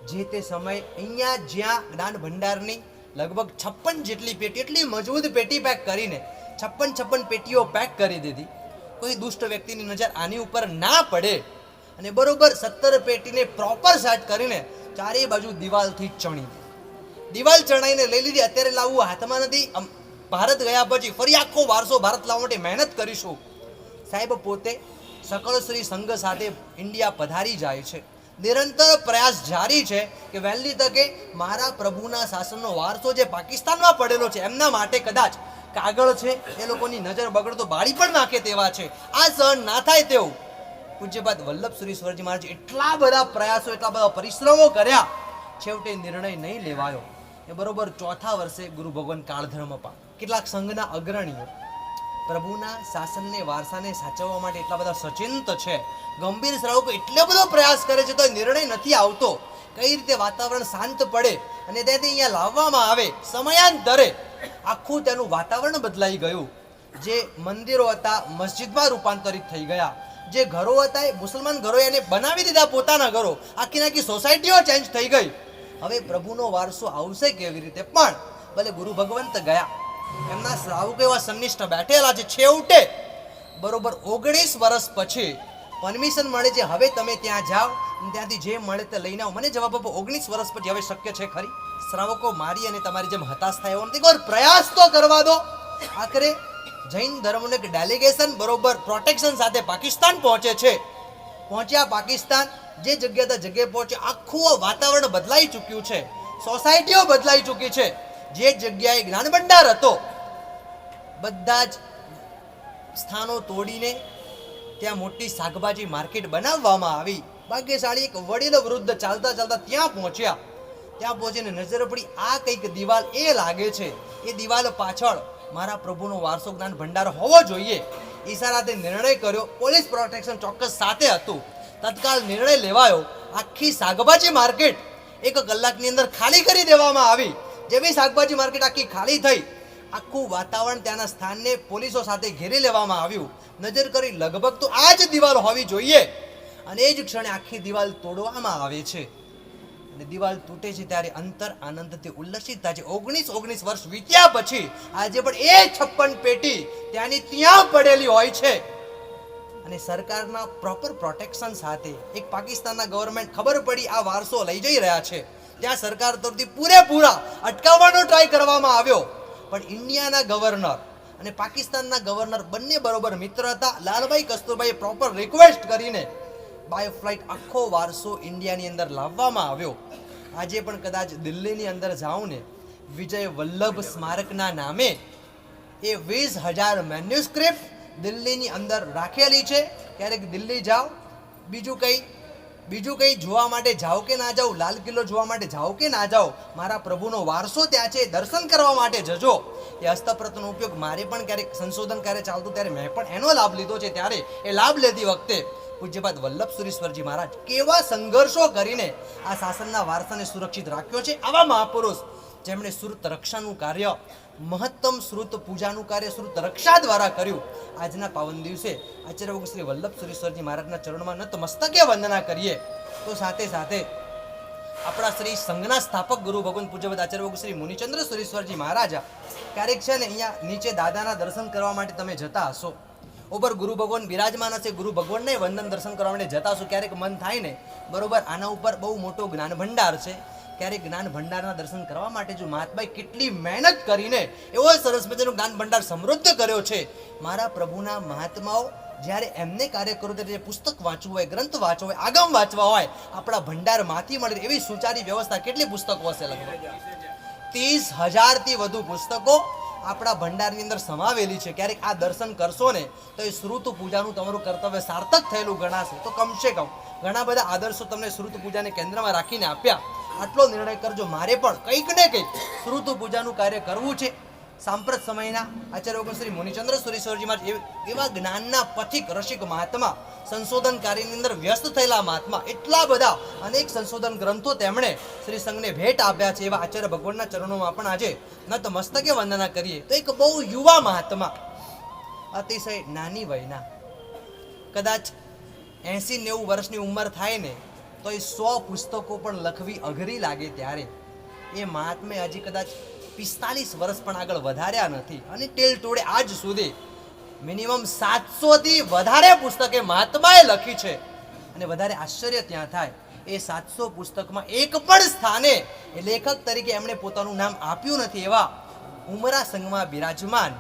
જે તે સમયે અહીંયા જ્યાં જ્ઞાન ભંડારની લગભગ 56 જેટલી પેટી, એટલી મજબૂત પેટી પેક કરીને 56 પેટીઓ પેક કરી દીધી. કોઈ દુષ્ટ વ્યક્તિની નજર આની ઉપર ના પડે અને બરોબર 17 પેટીને પ્રોપર સેટ કરીને ચારે બાજુ દિવાલથી ચણી. દિવાલ ચણાઈને લઈ લીધી. અત્યારે લાવવું હાથમાં નથી. ભારત ગયા પછી ફરી આખો વારસો ભારત લાવવા માટે મહેનત કરીશું. સાહેબ પોતે સકળ શ્રી સંઘ સાથે ઇન્ડિયા પધારી જાય છે. નિરંતર પ્રયાસ જારી છે કે વહેલી તકે મારા પ્રભુના શાસનનો વારસો જે પાકિસ્તાનમાં પડેલો છે એમના માટે કદાચ કાગળ છે એ લોકોની નજર બગડતો બાળી પણ નાખે તેવા છે. આ સહન ના થાય તેવું પૂજ્યપાદ વલ્લભ સુરીશ્વરજી મહારાજ એટલા બધા પ્રયાસો, એટલા બધા પરિશ્રમો કર્યા, છેવટે નિર્ણય નહીં લેવાયો. એ બરોબર 4થા વર્ષે ગુરુ ભગવાન કાળધર્મપાલ, કેટલાક સંઘના અગ્રણીઓ પ્રભુના શાસનને વારસાને સાચવવા માટે એટલા બધા સચિંત છે. ગંભીર શ્રાવકો એટલો બધો પ્રયાસ કરે છે તો નિર્ણય નથી આવતો. કઈ રીતે વાતાવરણ શાંત પડે અને ત્યાંથી અહીંયા લાવવામાં આવે. સમયાંતરે આખું તેનું વાતાવરણ બદલાઈ ગયું. જે મંદિરો હતા મસ્જિદમાં રૂપાંતરિત થઈ ગયા. જે ઘરો હતા એ મુસલમાન ઘરો એને બનાવી દીધા પોતાના ઘરો. આખી નાખી સોસાયટીઓ ચેન્જ થઈ ગઈ. હવે પ્રભુનો વારસો આવશે કેવી રીતે? પણ ભલે ગુરુ ભગવંત ગયા, એમના શ્રાવકો એવા સંનિષ્ઠ બેઠેલા છે. છેવટે બરોબર 19 વર્ષ પછી પરમિશન મળે છે, હવે તમે ત્યાં જાઓ અને ત્યાંથી જે મળે તે લઈને આવો. મને જવાબ આપો, 19 વર્ષ પછી હવે શક્ય છે ખરી? શ્રાવકો મારી અને તમારી જેમ હતાશ થાય એવો નથી. એકવાર પ્રયાસ તો કરવા દો. આખરે જૈન ધર્મનું એક ડેલિગેશન બરોબર પ્રોટેક્શન સાથે પાકિસ્તાન પહોંચે છે. પહોંચ્યા પાકિસ્તાન, જે જગ્યાએ પહોંચે આખું વાતાવરણ બદલાઈ ચૂક્યું છે. સોસાયટીઓ બદલાઈ ચૂકી છે. જે જગ્યાએ જ્ઞાન ભંડાર હતો બધા જ સ્થાનો તોડીને ત્યાં મોટી શાકભાજી માર્કેટ બનાવવામાં આવી. ભાગ્યશાળી એક વડીલ વૃદ્ધ ચાલતા ચાલતા ત્યાં પહોંચ્યા. ત્યાં પહોંચીને નજર પડી, આ કંઈક દિવાલ એ લાગે છે. એ દિવાલ પાછળ મારા પ્રભુનો વારસો જ્ઞાન ભંડાર હોવો જોઈએ. ઈશારાથી નિર્ણય કર્યો. પોલીસ પ્રોટેક્શન ચોક્કસ સાથે હતું. તત્કાલ નિર્ણય લેવાયો. આખી શાકભાજી માર્કેટ 1 કલાકની અંદર ખાલી કરી દેવામાં આવી. જેવી શાકભાજી માર્કેટ આખી ખાલી થઈ, આખું વાતાવરણ ત્યાંના સ્થાનને પોલીસો સાથે ઘેરી લેવામાં આવ્યું. નજર કરી લગભગ તો આ જ દિવાલ હોવી જોઈએ અને એ જ ક્ષણે આખી દિવાલ તોડવામાં આવે છે અને દિવાલ તૂટે છે ત્યારે અંતર આનંદથી ઉલ્લસિત થાય છે. 19 વર્ષ વીત્યા પછી આજે પણ એ 56 પેટી ત્યાંની ત્યાં પડેલી હોય છે અને સરકારના પ્રોપર પ્રોટેક્શન સાથે એક પાકિસ્તાનના ગવર્મેન્ટ ખબર પડી આ વારસો લઈ જઈ રહ્યા છે, ત્યાં સરકાર તરફથી પૂરેપૂરા અટકાવવાનો ટ્રાય કરવામાં આવ્યો. પણ ઇન્ડિયાના ગવર્નર અને પાકિસ્તાનના ગવર્નર બંને બરોબર મિત્ર હતા. લાલભાઈ કસ્તુરભાઈએ પ્રોપર રિક્વેસ્ટ કરીને બાય ફ્લાઇટ આખો વારસો ઇન્ડિયાની અંદર લાવવામાં આવ્યો. આજે પણ કદાચ દિલ્હીની અંદર જાઉં ને, વિજય વલ્લભ સ્મારકના નામે એ 20,000 મેન્યુસ્ક્રિપ્ટ દિલ્હીની અંદર રાખેલી છે. ક્યારેક દિલ્હી જાઓ, બીજું કંઈ જોવા માટે જાઓ કે ના જાઓ, લાલ કિલ્લો જોવા માટે જાઓ કે ના જાઓ, મારા પ્રભુનો વારસો ત્યાં છે, દર્શન કરવા માટે જજો. એ હસ્તપ્રતનો ઉપયોગ મારે પણ ક્યારેક સંશોધન કાર્ય ચાલતું ત્યારે મેં પણ એનો લાભ લીધો છે. ત્યારે એ લાભ લેતી વખતે પૂજ્યપાદ વલ્લભ સુરીશ્વરજી મહારાજ કેવા સંઘર્ષો કરીને આ શાસનના વારસાને સુરક્ષિત રાખ્યો છે. આવા મહાપુરુષ જેમણે શ્રુત રક્ષાનું કાર્ય, મહત્તમ શ્રુત પૂજાનું કાર્ય શ્રુત રક્ષા દ્વારા કર્યું. આજના પાવન દિવસે આચાર્ય વગુ શ્રી વલ્લભ સુરીશ્વરજી મહારાજના ચરણમાં નતમસ્તકે વંદના કરીએ. તો સાથે સાથે આપણા શ્રી સંઘના સ્થાપક ગુરુ ભગવાન પૂજ્યપાદ આચાર્ય વગુ શ્રી મુનિચંદ્ર સુરીશ્વરજી મહારાજ ક્યારેક છે ને અહીંયા નીચે દાદાના દર્શન કરવા માટે તમે જતા હશો. ઉપર ગુરુ ભગવાન બિરાજમાન હશે, ગુરુ ભગવાનને વંદન દર્શન કરવા માટે જતા હશો. ક્યારેક મન થાય ને બરોબર આના ઉપર બહુ મોટો જ્ઞાન ભંડાર છે, ક્યારેક જ્ઞાન ભંડારના દર્શન કરવા માટે જો મહાત્માએ કેટલી મહેનત કરીને એવો સરસ મજાનો જ્ઞાન ભંડાર સમૃદ્ધ કર્યો છે. મારા પ્રભુના મહાત્માઓ જ્યારે એમને કાર્ય કરો ત્યારે પુસ્તક વાંચવું હોય, ગ્રંથ વાંચવો હોય, આગમ વાંચવા હોય, આપણા ભંડારમાંથી મળે એવી સુચારી વ્યવસ્થા. કેટલી પુસ્તકો હશે? લગભગ 30,000થી વધુ પુસ્તકો આપણા ભંડારની અંદર સમાવેલી છે. ક્યારેક આ દર્શન કરશો ને તો એ શ્રુત પૂજાનું તમારું કર્તવ્ય સાર્થક થયેલું ગણાશે. તો કમસે કમ ઘણા બધા આદર્શો તમને શ્રુત પૂજાને કેન્દ્રમાં રાખીને આપ્યા. આટલો નિર્ણય કરજો, મારે પણ કંઈક ને કંઈક શ્રુત પૂજાનું કાર્ય કરવું છે. સાંપ્રત સમયના આચાર્ય ભગવાન શ્રી મુનિચંદ્ર સુરેશ્વરજી મહારાજ એવા જ્ઞાનના પથિક રસિક મહાત્મા, સંશોધન કાર્યની અંદર વ્યસ્ત થયેલા મહાત્મા, એટલા બધા અનેક સંશોધન ગ્રંથો તેમણે શ્રી સંઘને ભેટ આપ્યા છે. એવા આચાર્ય ભગવાનના ચરણોમાં પણ આજે નતમસ્તકે વંદના કરીએ. તો એક બહુ યુવા મહાત્મા, અતિશય નાની વયના, કદાચ 80-90 વર્ષની ઉંમર થાય ને તો એ 100 પુસ્તકો પણ લખવી અઘરી લાગે, ત્યારે એ મહાત્મે હજી કદાચ 45 વર્ષ પણ આગળ વધાર્યા નથી અને ટેલ ટોડે આજ સુધી મિનિમમ 700થી વધારે પુસ્તકે મહાત્માએ લખી છે. અને વધારે આશ્ચર્ય ત્યાં થાય, એ 700 પુસ્તકમાં એક પણ સ્થાને એ લેખક તરીકે એમણે પોતાનું નામ આપ્યું નથી. એવા ઉમરા સંઘમાં બિરાજમાન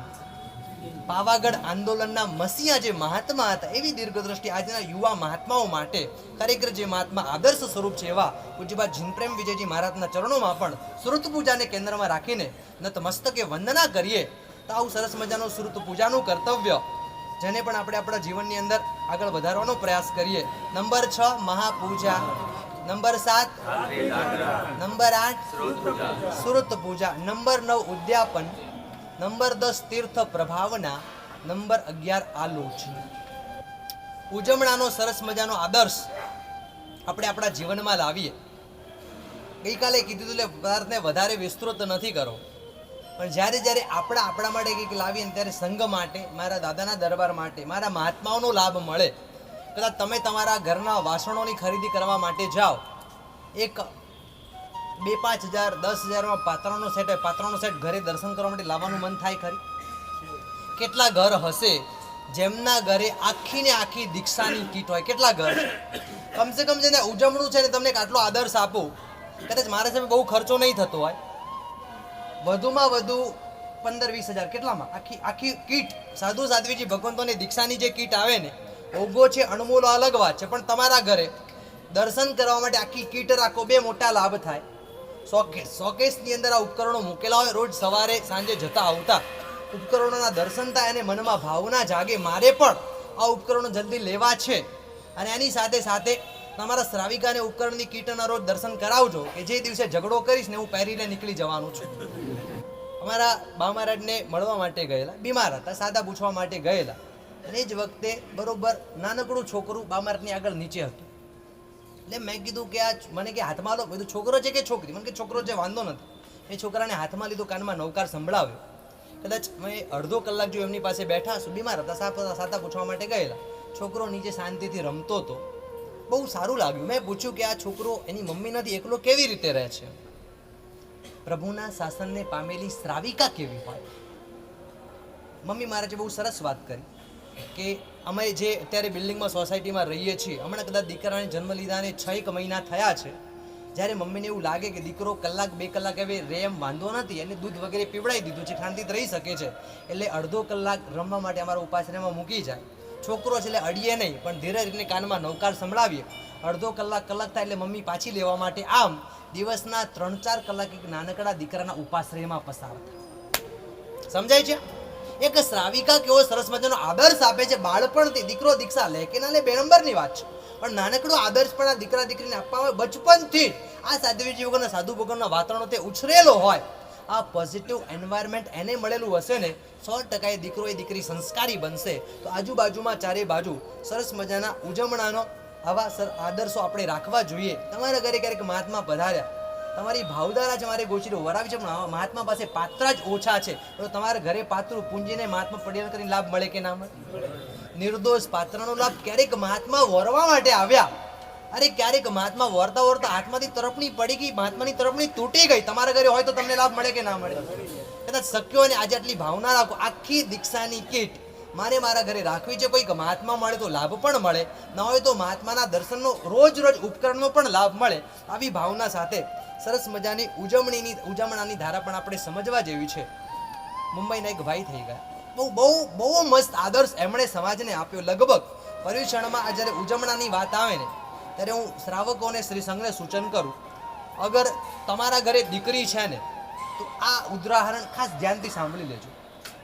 પાવાગઢ આંદોલનના મસીહા જે મહાત્મા હતા, એવી દીર્ઘદ્રષ્ટિ આજના યુવા મહાત્માઓ માટે ખરેખર જે મહાત્મા આદર્શ સ્વરૂપ છે, એવા પૂજ્યપાદ જીનપ્રેમ વિજયજી મહારાજના ચરણોમાં પણ શ્રુત પૂજાને કેન્દ્રમાં રાખીને નતમસ્તકે વંદના કરીએ. તો આવું સરસ મજાનું શ્રુત પૂજાનું કર્તવ્ય, જેને પણ આપણે આપણા જીવનની અંદર આગળ વધારવાનો પ્રયાસ કરીએ. નંબર 6 મહાપૂજા, નંબર 7 નંબર 8 શ્રુત પૂજા, નંબર 9 ઉદ્યાપન, નંબર 10 તીર્થ પ્રભાવના, નંબર 11 આલોચના. ઉજવણાનો સરસ મજાનો આદર્શ આપણે આપણા જીવનમાં લાવીએ. ગઈકાલે કીધું એટલે પદાર્થને વધારે વિસ્તૃત નથી કરો, પણ જ્યારે જ્યારે આપણા માટે કંઈક લાવીએ ને ત્યારે સંઘ માટે, મારા દાદાના દરબાર માટે, મારા મહાત્માઓનો લાભ મળે. કદાચ તમે તમારા ઘરના વાસણોની ખરીદી કરવા માટે જાઓ, એક 2-5 હજાર 10 હજારમાં પાત્રનો સેટ હોય, પાત્રનો સેટ ઘરે દર્શન કરવા માટે લાવવાનું મન થાય ખરી? કેટલા ઘર હશે જેમના ઘરે આખી ને આખી દીક્ષાની કીટ હોય? કેટલા ઘર? કમસે કમ જેને ઉજવણું છે ને તમને આટલો આદર્શ આપું, કદાચ મારા સામે બહુ ખર્ચો નહીં થતો હોય, વધુમાં વધુ 15-20 હજાર, કેટલામાં આખી કીટ, સાધુ સાધ્વીજી ભગવંતોની દીક્ષાની જે કીટ આવે ને, ઓગો છે અણમોલો અલગ વાત છે, પણ તમારા ઘરે દર્શન કરવા માટે આખી કીટ રાખો, 2 મોટા લાભ થાય. શોકેસની અંદર આ ઉપકરણો મૂકેલા હોય, રોજ સવારે સાંજે જતા આવતા ઉપકરણોના દર્શન થાય અને મનમાં ભાવના જાગે, મારે પણ આ ઉપકરણો જલ્દી લેવા છે. અને એની સાથે સાથે તમારા શ્રાવિકાને ઉપકરણની કીટના રોજ દર્શન કરાવજો, કે જે દિવસે ઝઘડો કરીશ ને હું પહેરીને નીકળી જવાનું છું. અમારા બા મહારાજને મળવા માટે ગયેલા, બીમાર હતા, સાદા પૂછવા માટે ગયેલા, અને એ જ વખતે બરોબર નાનકડું છોકરું બા મહારાજની આગળ નીચે હતું. એટલે મેં કીધું કે આ મને કે હાથમાં લો. કીધું છોકરો છે કે છોકરી? મને કે છોકરો છે, વાંધો નથી. એ છોકરાને હાથમાં લીધું, કાનમાં નવકાર સંભળાવ્યો. કદાચ મેં અડધો કલાક જો એમની પાસે બેઠા છું, બીમાર હતા, સાતા પૂછવા માટે ગયેલા, છોકરો નીચે શાંતિથી રમતો હતો. બહુ સારું લાગ્યું. મેં પૂછ્યું કે આ છોકરો એની મમ્મી નથી, એકલો કેવી રીતે રહે છે? પ્રભુના શાસનને પામેલી શ્રાવિકા કેવી હોય? મમ્મી મહારાજે બહુ સરસ વાત કરી કે અમે જે અત્યારે બિલ્ડિંગમાં સોસાયટીમાં રહીએ છીએ, હમણાં કદાચ દીકરાને જન્મ લીધાને 6 મહિના થયા છે. જ્યારે મમ્મીને એવું લાગે કે દીકરો 1-2 કલાક હવે રે એમ વાંધો નથી, એને દૂધ વગેરે પીવડાવી દીધું છે, શાંતિથી રહી શકે છે, એટલે અડધો કલાક રમવા માટે અમારા ઉપાશ્રયમાં મૂકી જાય. છોકરો છે એટલે અડીએ નહીં, પણ ધીરે ધીરે કાનમાં નવકાર સંભળાવીએ. અડધો કલાક થાય એટલે મમ્મી પાછી લેવા માટે, આમ દિવસના 3-4 કલાક એક નાનકડા દીકરાના ઉપાશ્રયમાં પસાર થાય. સમજાય છે? એક શ્રાવિકા કેવો સરસ મજાનો આદર્શ આપે છે. બાળપણથી દીકરો દીક્ષા લે કે ના લે 2 નંબરની વાત છે, પણ નાનકડો આદર્શ પણ આ દીકરા દીકરીને આપવામાં આવે. બચપનથી આ સાધ્વીજી વગરના સાધુ ભગવાનના વાતાવરણો તે ઉછરેલો હોય, આ પોઝિટિવ એન્વાયરમેન્ટ એને મળેલું હશે ને, 100% એ દીકરો એ દીકરી સંસ્કારી બનશે. તો આજુબાજુમાં ચારે બાજુ સરસ મજાના ઉજવણાનો આવા આદર્શો આપણે રાખવા જોઈએ. તમારા ઘરે ક્યારેક મહાત્મા પધાર્યા, તમારી ભાવદારા છે, મારે ગોચરી વરાવી છે, પણ મહાત્મા પાસે પાત્રા જ ઓછા છે, તો તમારા ઘરે પાત્રું પૂંજીને મહાત્મા પડિયાલ કરીને લાભ મળે કે ના મળે? નિર્દોષ પાત્રનો લાભ ક્યારેક મહાત્મા વરવા માટે આવ્યા, અરે ક્યારેક મહાત્મા વરતા હાથમાંથી તરફણી પડી ગઈ, મહાત્માની તરફણી તૂટી ગઈ, તમારા ઘરે હોય તો તમને લાભ મળે કે ના મળે? કદાચ શક્યો અને આજે આટલી ભાવના રાખો, આખી દીક્ષાની કીટ મારે મારા ઘરે રાખવી છે. કોઈક મહાત્મા મળે તો લાભ પણ મળે, ના હોય તો મહાત્માના દર્શનનો રોજ ઉપકરણનો પણ લાભ મળે. આવી ભાવના સાથે સરસ મજાની ઉજવણાની ધારા પણ આપણે સમજવા જેવી છે. મુંબઈના એક ભાઈ થઈ ગયા, બહુ મસ્ત આદર્શ એમણે સમાજને આપ્યો. લગભગ પર્યુષણમાં જ્યારે ઉજવણાની વાત આવે ને, ત્યારે હું શ્રાવકોને શ્રી સંઘને સૂચન કરું, અગર તમારા ઘરે દીકરી છે ને, તો આ ઉદાહરણ ખાસ ધ્યાનથી સાંભળી લેજો.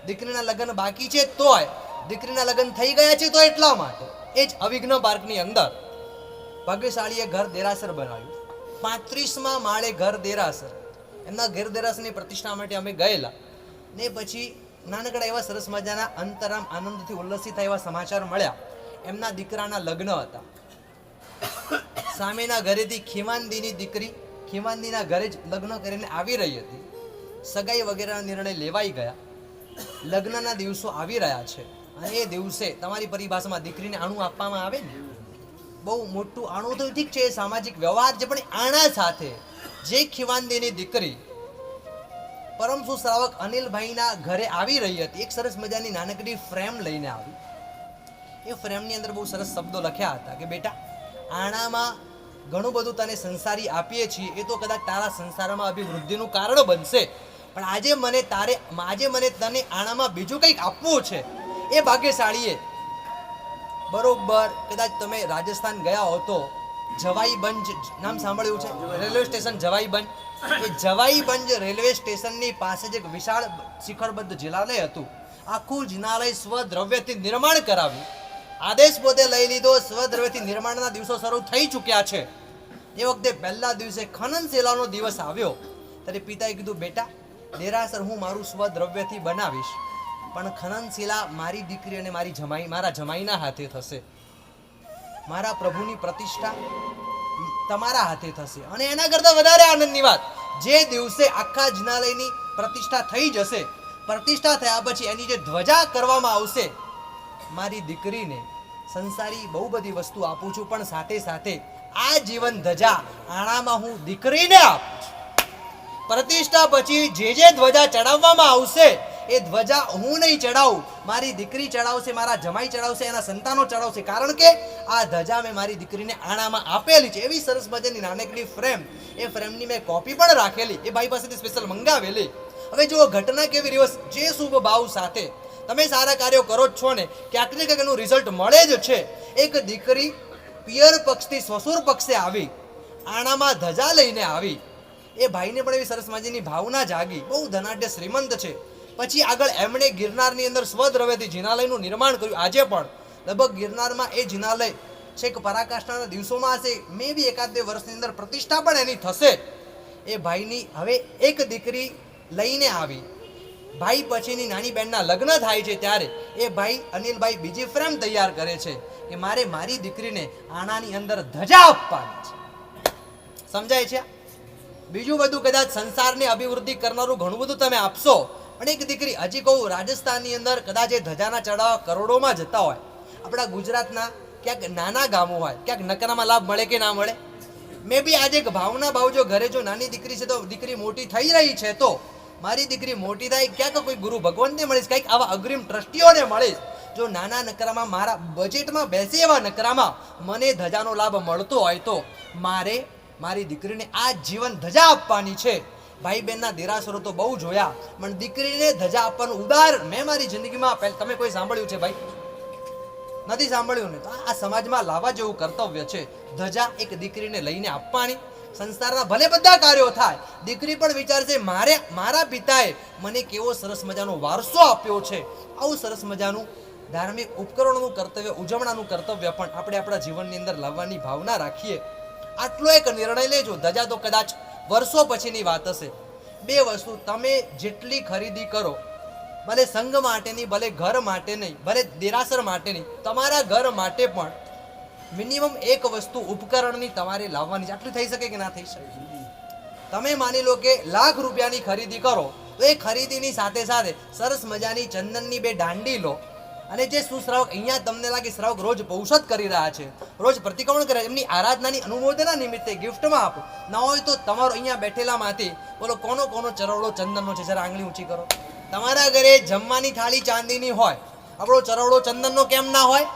દીકરીના લગ્ન બાકી છે તોય, દીકરીના લગ્ન થઈ ગયા છે તો એટલા માટે એ જ અવિઘ્ન પાર્કની અંદર ભાગ્યશાળીએ ઘર દેરાસર બનાવ્યું. 35મા માળે ઘર દેરાસર. એમના ઘર દેરાસરની પ્રતિષ્ઠા માટે અમે ગયેલા. ને પછી નાનકડા એવા સરસ મજાના અંતરામ આનંદથી ઉલ્લસિત એવા સમાચાર મળ્યા. એમના દીકરાના લગ્ન હતા. સામેના ઘરેથી ખીવાનદીની દીકરી ખીવાનદીના ઘરે જ લગ્ન કરીને આવી રહી હતી. સગાઈ વગેરેના નિર્ણય લેવાઈ ગયા. લગ્નના દિવસો આવી રહ્યા છે અને એ દિવસે તમારી પરિભાષામાં દીકરીને આણું આપવામાં આવે ને, બહુ મોટું આણું તો ઠીક છે, એ સામાજિક વ્યવહાર છે, પણ આણા સાથે જે ખીવાનદીની દીકરી પરમ સુશ્રાવક અનિલભાઈના ઘરે આવી રહી હતી, એક સરસ મજાની નાનકડી ફ્રેમ લઈને આવી. એ ફ્રેમની અંદર બહુ સરસ શબ્દો લખ્યા હતા કે બેટા, આણામાં ઘણું બધું તને સંસારી આપીએ છીએ, એ તો કદાચ તારા સંસારમાં અભિવૃદ્ધિનું કારણ બનશે, પણ આજે મને તને આણામાં બીજું કંઈક આપવું છે. એ ભાગ્યશાળીએ બરોબર, કદાચ તમે રાજસ્થાન ગયા હો તો જવાઈબંજ નામ સાંભળ્યું છે, રેલવે સ્ટેશન જવાઈબંજ. એ જવાઈબંજ રેલવે સ્ટેશનની પાસે જ એક વિશાળ શિખરબદ્ધ જિનાલય હતું. આખું જિનાલય સ્વદ્રવ્યથી નિર્માણ કરાવ્યું. આદેશ પોતે લઈ લીધો, સ્વદ્રવ્યથી નિર્માણના દિવસો શરૂ થઈ ચૂક્યા છે. એ વખતે પહેલા દિવસે ખનન સેલાનો દિવસ આવ્યો ત્યારે પિતાએ કીધું, બેટા દેરાસર હું મારું સ્વદ્રવ્યથી બનાવીશ, પણ ખનન શિલા મારી દીકરી અને મારા જમાઈના હાથે થશે. મારા પ્રભુની પ્રતિષ્ઠા તમારા હાથે થશે. અને એના કરતાં વધારે આનંદની વાત, જે દિવસે આખા જિનાલયની પ્રતિષ્ઠા થઈ જશે, પ્રતિષ્ઠા થયા પછી એની જે ધ્વજા કરવામાં આવશે, મારી દીકરીને સંસારી બહુ બધી વસ્તુ આપું છું, પણ સાથે સાથે આ જીવન ધજા આણામાં હું દીકરીને આપું છું. પ્રતિષ્ઠા પછી જે ધ્વજા ચડાવવામાં આવશે, એ ધ્વજા હું નહીં ચડાવું, મારી દીકરી ચડાવશે, મારા જમાઈ ચડાવશે, એના સંતાનો ચડાવશે, કારણ કે આ ધજા મેં મારી દીકરીને આણામાં આપેલી છે. એવી સરસ મજાની નાનકડી ફ્રેમ, એ ફ્રેમની મેં કોપી પણ રાખેલી, એ ભાઈ પાસેથી સ્પેશિયલ મંગાવેલી. હવે જુઓ ઘટના કેવી રહ્યો, જે શુભ ભાવ સાથે તમે સારા કાર્યો કરો જ છો ને, ક્યાંક ને ક્યાંક એનું રિઝલ્ટ મળે જ છે. એક દીકરી પિયર પક્ષથી સસુર પક્ષે આવી, આણામાં ધજા લઈને આવી. એ ભાઈને પણ એવી સરસ મજાની ભાવના જાગી, બહુ ધનાઢ્ય શ્રીમંત છે. પછી આગળ એમણે ગિરનારની અંદર સ્વદ્રવ્યથી જિનાલયનું નિર્માણ કર્યું. આજે પણ લગભગ ગિરનારમાં એ જિનાલય છેક પરાકાષ્ઠાના દિવસોમાં હશે, મે બી 1-2 વર્ષની અંદર પ્રતિષ્ઠા પણ એની થશે. એ ભાઈની હવે એક દીકરી લઈને આવી. ભાઈ પછીની નાની બહેનના લગ્ન થાય છે ત્યારે એ ભાઈ અનિલભાઈ બીજી ફ્રેમ તૈયાર કરે છે કે મારે મારી દીકરીને આણાની અંદર ધજા આપવાની છે. સમજાય છે? બીજું બધું કદાચ સંસારની અભિવૃદ્ધિ કરનારું ઘણું બધું તમે આપશો, પણ એક દીકરી, હજી કહું, રાજસ્થાનની અંદર કદાચ એ ધજાના ચડાવવા કરોડોમાં જતા હોય. આપણા ગુજરાતના ક્યાંક નાના ગામો હોય, ક્યાંક નકારામાં લાભ મળે કે ના મળે. મે બી આજે એક ભાવના ભાવ, જો ઘરે જો નાની દીકરી છે તો દીકરી મોટી થઈ રહી છે, તો મારી દીકરી મોટી થાય, ક્યાંક કોઈ ગુરુ ભગવાનને મળીશ, કંઈક આવા અગ્રિમ ટ્રસ્ટીઓને મળીશ. જો નાના નકરામાં મારા બજેટમાં બેસે એવા નકરામાં મને ધજાનો લાભ મળતો હોય તો મારે મારી દીકરીને આ જીવન ધજા આપવાની છે. ભાઈ બહેનના દેરાસરો તો બહુ જોયા, પણ દીકરીને ધજા આપવાનું ઉદાહરણ મેં મારી જિંદગીમાં તમે કોઈ સાંભળ્યું છે ભાઈ? નથી સાંભળ્યું ને? તો આ સમાજમાં લાવવા જેવું કર્તવ્ય છે. ધજા એક દીકરીને લઈને આપવાની. સંસારના ભલે બધા કાર્યો થાય, દીકરી પણ વિચારશે મારા પિતાએ મને કેવો સરસ મજાનો વારસો આપ્યો છે. આવું સરસ મજાનું ધાર્મિક ઉપકરણોનું કર્તવ્ય, ઉજવણાનું કર્તવ્ય પણ આપણે આપણા જીવનની અંદર લાવવાની ભાવના રાખીએ. આટલો એક નિર્ણય લેજો. ધજા તો કદાચ વર્ષો પછીની વાત હશે. 2 વસ્તુ તમે જેટલી ખરીદી કરો, ભલે સંઘ માટેની, ભલે ઘર માટે નહીં, ભલે દેરાસર માટે નહીં, તમારા ઘર માટે પણ મિનિમમ 1 વસ્તુ ઉપકરણની તમારે લાવવાની છે. આટલું થઈ શકે કે ના થઈ શકે? તમે માની લો કે લાખ રૂપિયાની ખરીદી કરો, તો એ ખરીદીની સાથે સાથે સરસ મજાની ચંદનની 2 દાંડી લો, અને જે સુશ્રાવક અહીંયા તમને લાગે શ્રાવક રોજ ઔષધ કરી રહ્યા છે, રોજ પ્રતિક્રમણ કરે, એમની આરાધનાની અનુમોદના નિમિત્તે ગિફ્ટમાં આપો. ના હોય તો તમારો અહીંયા બેઠેલામાંથી બોલો કોનો ચરવડો ચંદનનો છે, જરા આંગળી ઊંચી કરો. તમારા ઘરે જમવાની થાળી ચાંદીની હોય, આપણો ચરવડો ચંદનનો કેમ ના હોય?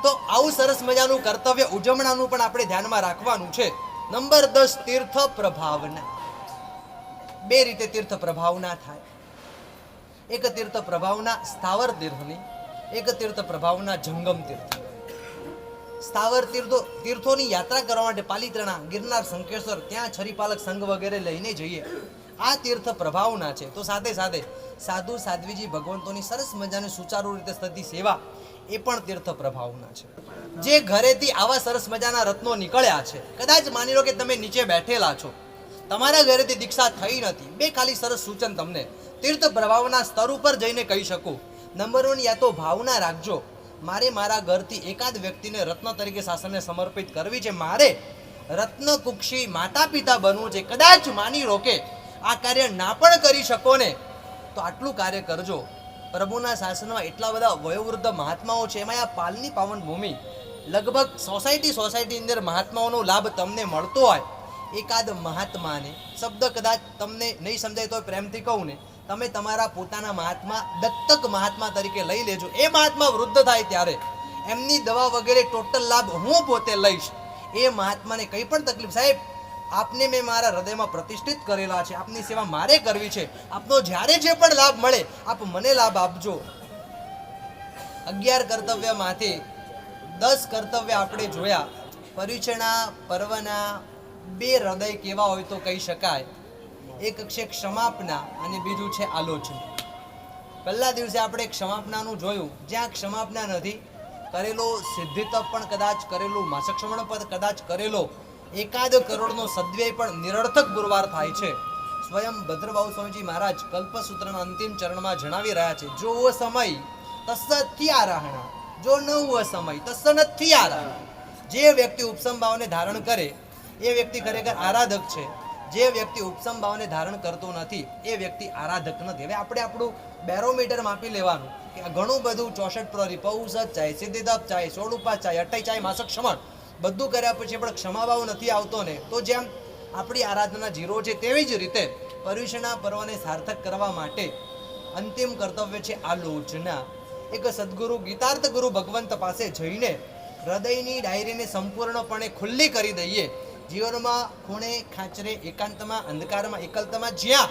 તો આવું સરસ મજાનું કર્તવ્ય ઉજવણાનું પણ આપણે ધ્યાનમાં રાખવાનું છે. નંબર 10, તીર્થ પ્રભાવના. 2 રીતે તીર્થ પ્રભાવના થાય. એક તીર્થ પ્રભાવના સ્થાવર તીર્થની, એક તીર્થ પ્રભાવના જંગમ તીર્થ. સ્થાવર તીર્થોની યાત્રા કરવા માટે પાલિતાણા, ગિરનાર, શંખેશ્વર, ત્યાં છરીપાલક સંઘ વગેરે લઈને જઈએ, આ તીર્થ પ્રભાવના છે. તો સાથે સાથે સાધુ સાધ્વીજી ભગવંતોની સરસ મજાની સુચારુ રીતે થતી સેવા, એ પણ તીર્થ પ્રભાવના છે. જે ઘરેથી આવા સરસ મજાના રત્નો નીકળ્યા છે, કદાચ માની લો કે તમે નીચે બેઠેલા છો, તમારા ઘરેથી દીક્ષા થઈ નથી, 2 ખાલી સરસ સૂચન તમને, તીર્થ પ્રભાવના સ્તર ઉપર જઈને કહી શકું. નંબર 1, યા તો ભાવના રાખજો, મારે મારા ઘરથી એકાદ વ્યક્તિને રત્ન તરીકે શાસનને સમર્પિત કરવી છે, મારે રત્ન કુક્ષી માતા પિતા બનવું છે. કદાચ માની લો કે આ કાર્ય ના પણ કરી શકો ને, તો આટલું કાર્ય કરજો. પ્રભુના શાસનમાં એટલા બધા વયોવૃદ્ધ મહાત્માઓ છે, એમાં આ પાલની પાવન ભૂમિ લગભગ સોસાયટી અંદર મહાત્માઓનો લાભ તમને મળતો હોય. એકાદ મહાત્માને શબ્દ કદાચ તમને નહીં સમજાય તો પ્રેમથી કહું ને, તમે તમારા પોતાના મહાત્મા દત્તક મહાત્મા તરીકે લઈ લેજો. એ મહાત્મા વૃદ્ધ થાય ત્યારે એમની દવા વગેરે ટોટલ લાભ હું પોતે લઈશ. એ મહાત્માને કંઈ પણ તકલીફ, સાહેબ આપને મેં મારા હૃદયમાં પ્રતિષ્ઠિત કરેલા છે, આપની સેવા મારે કરવી છે, આપનો જ્યારે જે પણ લાભ મળે આપ મને લાભ આપજો. 11 કર્તવ્યમાંથી 10 કર્તવ્ય આપણે જોયા. પરીક્ષણા પર્વના 2 હૃદય કેવા હોય તો કહી શકાય. એક છે ક્ષમાપના અને બીજું છે આલોચના. પહેલા દિવસે આપણે ક્ષમાપનાનું જોયું, જ્યાં ક્ષમાપના નથી, કરેલો સિદ્ધિ તપ પણ કદાચ કરેલું, માસક્ષમણ પણ કદાચ કરેલો, એકાદ કરોડનો સદ્વ્યય પણ નિરર્થક ગુરવાર થાય છે. સ્વયં ભદ્રબાહુ સ્વામીજી મહારાજ કલ્પસૂત્રના અંતિમ ચરણમાં જણાવી રહ્યા છે, જો સમય તસ્સથી આરાહણા, જો નવ સમય તસ્સ નથી આરાહણા. જે વ્યક્તિ ઉપસમ ભાવને ધારણ કરે એ વ્યક્તિ ખરેખર આરાધક છે. જે વ્યક્તિ ઉપસમ ભાવને ધારણ કરતો નથી એ વ્યક્તિ આરાધક નથી. હવે આપણે આપણું બેરોમીટર માપી લેવાનું કે ઘણું બધું 64 પ્રહરી, પૌષધ ચાહે, સિદ્ધિદપ ચાહે, 16 ઉપાસ ચાહે, 28 ચાહે, માસક ક્ષમણ બધું કર્યા પછી પણ ક્ષમાભાવ નથી આવતો ને, તો જેમ આપણી આરાધના જીરો છે, તેવી જ રીતે પર્યુષણા પર્વને સાર્થક કરવા માટે અંતિમ કર્તવ્ય છે આલોચના. એક સદગુરુ ગીતાર્થ ગુરુ ભગવંત પાસે જઈને હૃદયની ડાયરીને સંપૂર્ણપણે ખુલ્લી કરી દઈએ. જીવનમાં ખૂણે ખાંચરે, એકાંતમાં, અંધકારમાં, એકલતામાં જ્યાં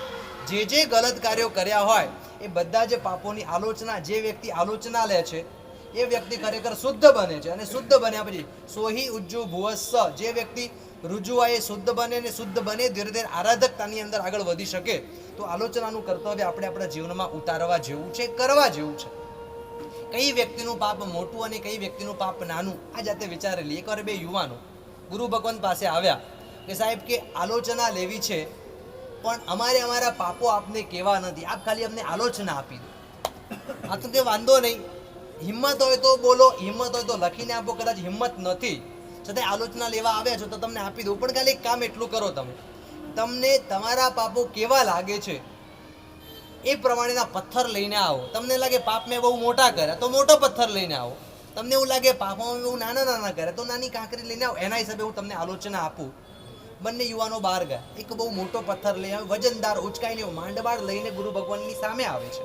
જે ગલત કાર્યો કર્યા હોય એ બધા જ પાપોની આલોચના, જે વ્યક્તિ આલોચના લે છે એ વ્યક્તિ ખરેખર શુદ્ધ બને છે. અને શુદ્ધ બન્યા પછી સોહી ઉજ્જુ ભુવસ્સ, જે વ્યક્તિ રુજુઆએ શુદ્ધ બને ને શુદ્ધ બને ધીરે ધીરે આરાધકતાની અંદર આગળ વધી શકે. તો આલોચનાનું કર્તવ્ય આપણે આપણા જીવનમાં ઉતારવા જેવું છે, કરવા જેવું છે. કઈ વ્યક્તિનું પાપ મોટું અને કઈ વ્યક્તિનું પાપ નાનું, આ જાતે વિચારેલી. એકવાર 2 યુવાનો ગુરુ ભગવંત પાસે આવ્યા કે સાહેબ કે આલોચના લેવી છે, પણ અમારા પાપો આપને કેવા નથી, આપ ખાલી અમને આલોચના આપી દો. આ તો કે વાંધો નહીં, હિંમત હોય તો બોલો, હિંમત હોય તો લખીને આપો, કદાચ હિંમત નથી છતાં આલોચના લેવા આવ્યા છો તો તમને આપી દઉં, પણ ખાલી એક કામ એટલું કરો, તમને તમારા પાપો કેવા લાગે છે એ પ્રમાણેના પથ્થર લઈને આવો. તમને લાગે પાપ મેં બહુ મોટા કર્યા તો મોટો પથ્થર લઈને આવો, તમને એવું લાગે પાપમાં બહુ નાના કર્યા તો નાની કાંકરી લઈને આવો. એના હિસાબે હું તમને આલોચના આપું. બંને યુવાનો બહાર ગયા, એક બહુ મોટો પથ્થર લઈ આવે, વજનદાર, ઉચકાઈને માંડબાળ લઈને ગુરુ ભગવાનની સામે આવે છે.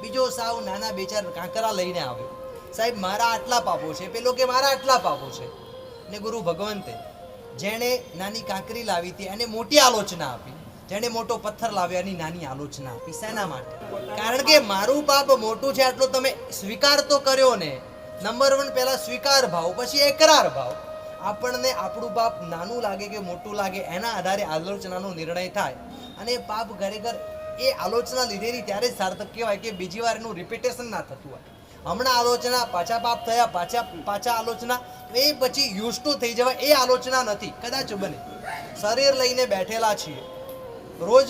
બીજો સાવ નાના 2-4 કાંકરા લઈને આવ્યો. સાહેબ મારા આટલા પાપો છે, પેલો કે મારા આટલા પાપો છે. ને ગુરુ ભગવંતે જેણે નાની કાંકરી લાવી હતી એને મોટી આલોચના આપી, જેણે મોટો પથ્થર લાવ્યો એની નાની આલોચના આપી. શેના માટે? કારણ કે મારું પાપ મોટું છે આટલો તમે સ્વીકાર તો કર્યો ને. નંબર 1 પહેલા સ્વીકાર ભાવ, પછી એકરાર ભાવ. આપણને આપણું પાપ નાનું લાગે કે મોટું લાગે એના આધારે આલોચનાનો નિર્ણય થાય. અને પાપ ખરેખર એ આલોચના લીધેલી ત્યારે જ સાર્થક કહેવાય કે બીજી વાર એનું રિપીટેશન ના થતું હોય. હમણાં આલોચના, પાછા પાપ થયા, પાછા આલોચના, એ પછી યુઝ ટુ થઈ જવાય એ આલોચના નથી. કદાચ બને શરીર લઈને બેઠેલા છીએ, રોજ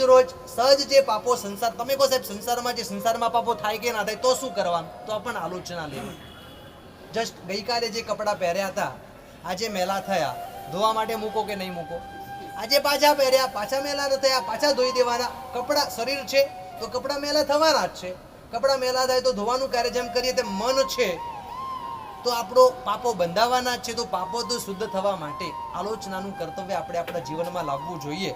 સહજ જે પાપો સંસાર, તમે કહો સાહેબ સંસારમાં પાપો થાય કે ના થાય તો શું કરવાનું, તો પણ આલોચના લેવી. જસ્ટ ગઈકાલે જે કપડાં પહેર્યા હતા આજે મેલા થયા, ધોવા માટે મૂકો કે નહીં મૂકો? આજે પાછા પહેર્યા, પાછા મેલા ન થયા, પાછા ધોઈ દેવાના. કપડાં શરીર છે તો કપડાં મેલા થવાના જ છે. કપડાં મેલા થાય તો ધોવાનું કાર્ય જેમ કરીએ તેમ મન છે તો આપણો પાપો બંધાવાના જ છે. તો પાપો તો શુદ્ધ થવા માટે આલોચનાનું કર્તવ્ય આપણે આપણા જીવનમાં લાવવું જોઈએ.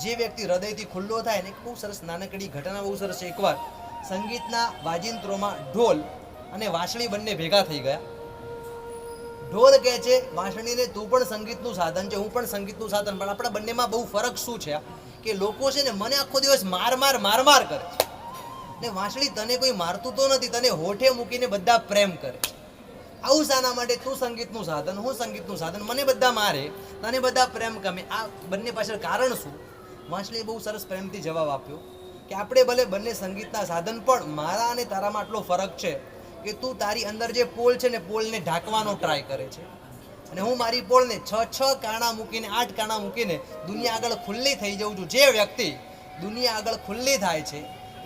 જે વ્યક્તિ હૃદયથી ખુલ્લો થાય ને, બહુ સરસ નાનકડી ઘટના, બહુ સરસ છે. એકવાર સંગીતના વાજિંત્રોમાં ઢોલ અને વાંસળી બંને ભેગા થઈ ગયા. ઢોલ કહે છે વાંસળીને, તું પણ સંગીતનું સાધન છે, હું પણ સંગીતનું સાધન, પણ આપણા બંનેમાં બહુ ફરક શું છે કે લોકો છે ને મને આખો દિવસ માર કરે છે ને વાંસળી તને કોઈ મારતું તો નથી, તને હોઠે મૂકીને બધા પ્રેમ કરે છે. આવું શાના માટે? તું સંગીતનું સાધન, હું સંગીતનું સાધન, મને બધા મારે, તને બધા પ્રેમ ગમે. આ બંને પાછળ કારણ શું? વાંસળીએ બહુ સરસ પ્રેમથી જવાબ આપ્યો કે આપણે ભલે બંને સંગીતના સાધન, પણ મારા અને તારામાં આટલો ફરક છે કે તું તારી અંદર જે પોલ છે ને પોલને ઢાંકવાનો ટ્રાય કરે છે, અને હું મારી પોલને 6 કાણા મૂકીને 8 કાણા મૂકીને દુનિયા આગળ ખુલ્લી થઈ જાઉં છું. જે વ્યક્તિ દુનિયા આગળ ખુલ્લી થાય છે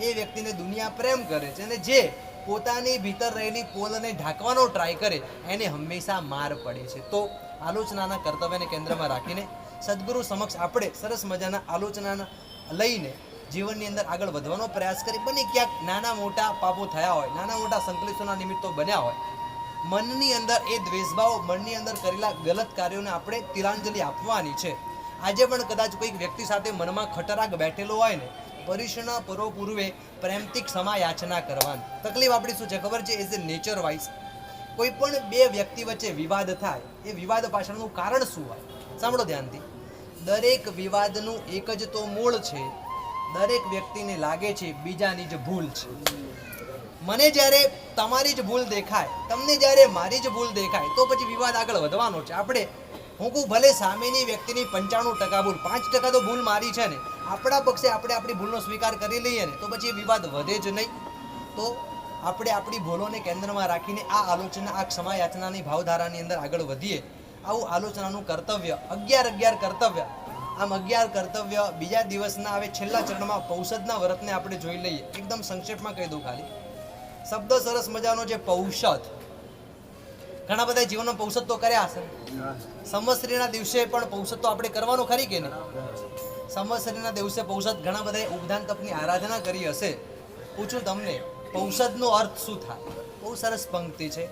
એ વ્યક્તિને દુનિયા પ્રેમ કરે છે, અને જે પોતાની ભીતર રહેલી પોલને ઢાંકવાનો ટ્રાય કરે એને હંમેશા માર પડે છે. તો આલોચનાના કર્તવ્યને કેન્દ્રમાં રાખીને સદગુરુ સમક્ષ આપણે સરસ મજાના આલોચના લઈને જીવનની અંદર આગળ વધવાનો પ્રયાસ કરી. બને ક્યાંક નાના મોટા પાપો થયા હોય, નાના મોટા સંકલિતોના નિમિત્તો બન્યા હોય, મનની અંદર એ દ્વેષભાવ, મનની અંદર કરેલા ગલત કાર્યોને આપણે તિલાંજલિ આપવાની છે. આજે પણ કદાચ કોઈક વ્યક્તિ સાથે મનમાં ખટરાગ બેઠેલો હોય ને, પરિશ્ન પરો પૂર્વે પ્રેમથી ક્ષમા યાચના કરવાની. તકલીફ આપણી શું છે ખબર છે? એઝ એ નેચર વાઇઝ કોઈ પણ બે વ્યક્તિ વચ્ચે વિવાદ થાય, એ વિવાદ પાછળનું કારણ શું હોય? સાંભળો ધ્યાનથી. દરેક વિવાદનું એક જ તો મૂળ છે, દરેક વ્યક્તિને લાગે છે બીજાની જ ભૂલ છે. મને જ્યારે તમારી જ ભૂલ દેખાય, તમને જ્યારે મારી જ ભૂલ દેખાય, તો પછી વિવાદ આગળ વધવાનો છે. આપણે હું કહું ભલે સામેની વ્યક્તિની 95% ભૂલ, 5% તો ભૂલ મારી છે ને, આપણા પક્ષે આપણે આપણી ભૂલનો સ્વીકાર કરી લઈએ ને, તો પછી વિવાદ વધે જ નહીં. તો આપણે આપણી ભૂલોને કેન્દ્રમાં રાખીને આ આલોચના, આ ક્ષમા યાચનાની ભાવધારાની અંદર આગળ વધીએ. આવું આલોચનાનું કર્તવ્ય 11 કર્તવ્ય. આમ 11 કર્તવ્ય બીજા દિવસના હવે છેલ્લા ચરણમાં પૌષદના વ્રતને આપણે જોઈ લઈએ. એકદમ સંક્ષેપમાં કહી દઉં ખાલી. શબ્દ સરસ મજાનો છે પૌષદ. ઘણા બધા જીવનમાં પૌષદ તો કર્યા હશે. સંવત્સરીના દિવસે પણ પૌષદ તો આપણે કરવાનું ખરી કે નહીં? સંવત્સરીના દિવસે પૌષદ ઘણા બધા ઉપદાન તપની આરાધના કરી હશે. પૂછું તમને, પૌષદનો અર્થ શું થાય? બહુ સરસ પંક્તિ છે.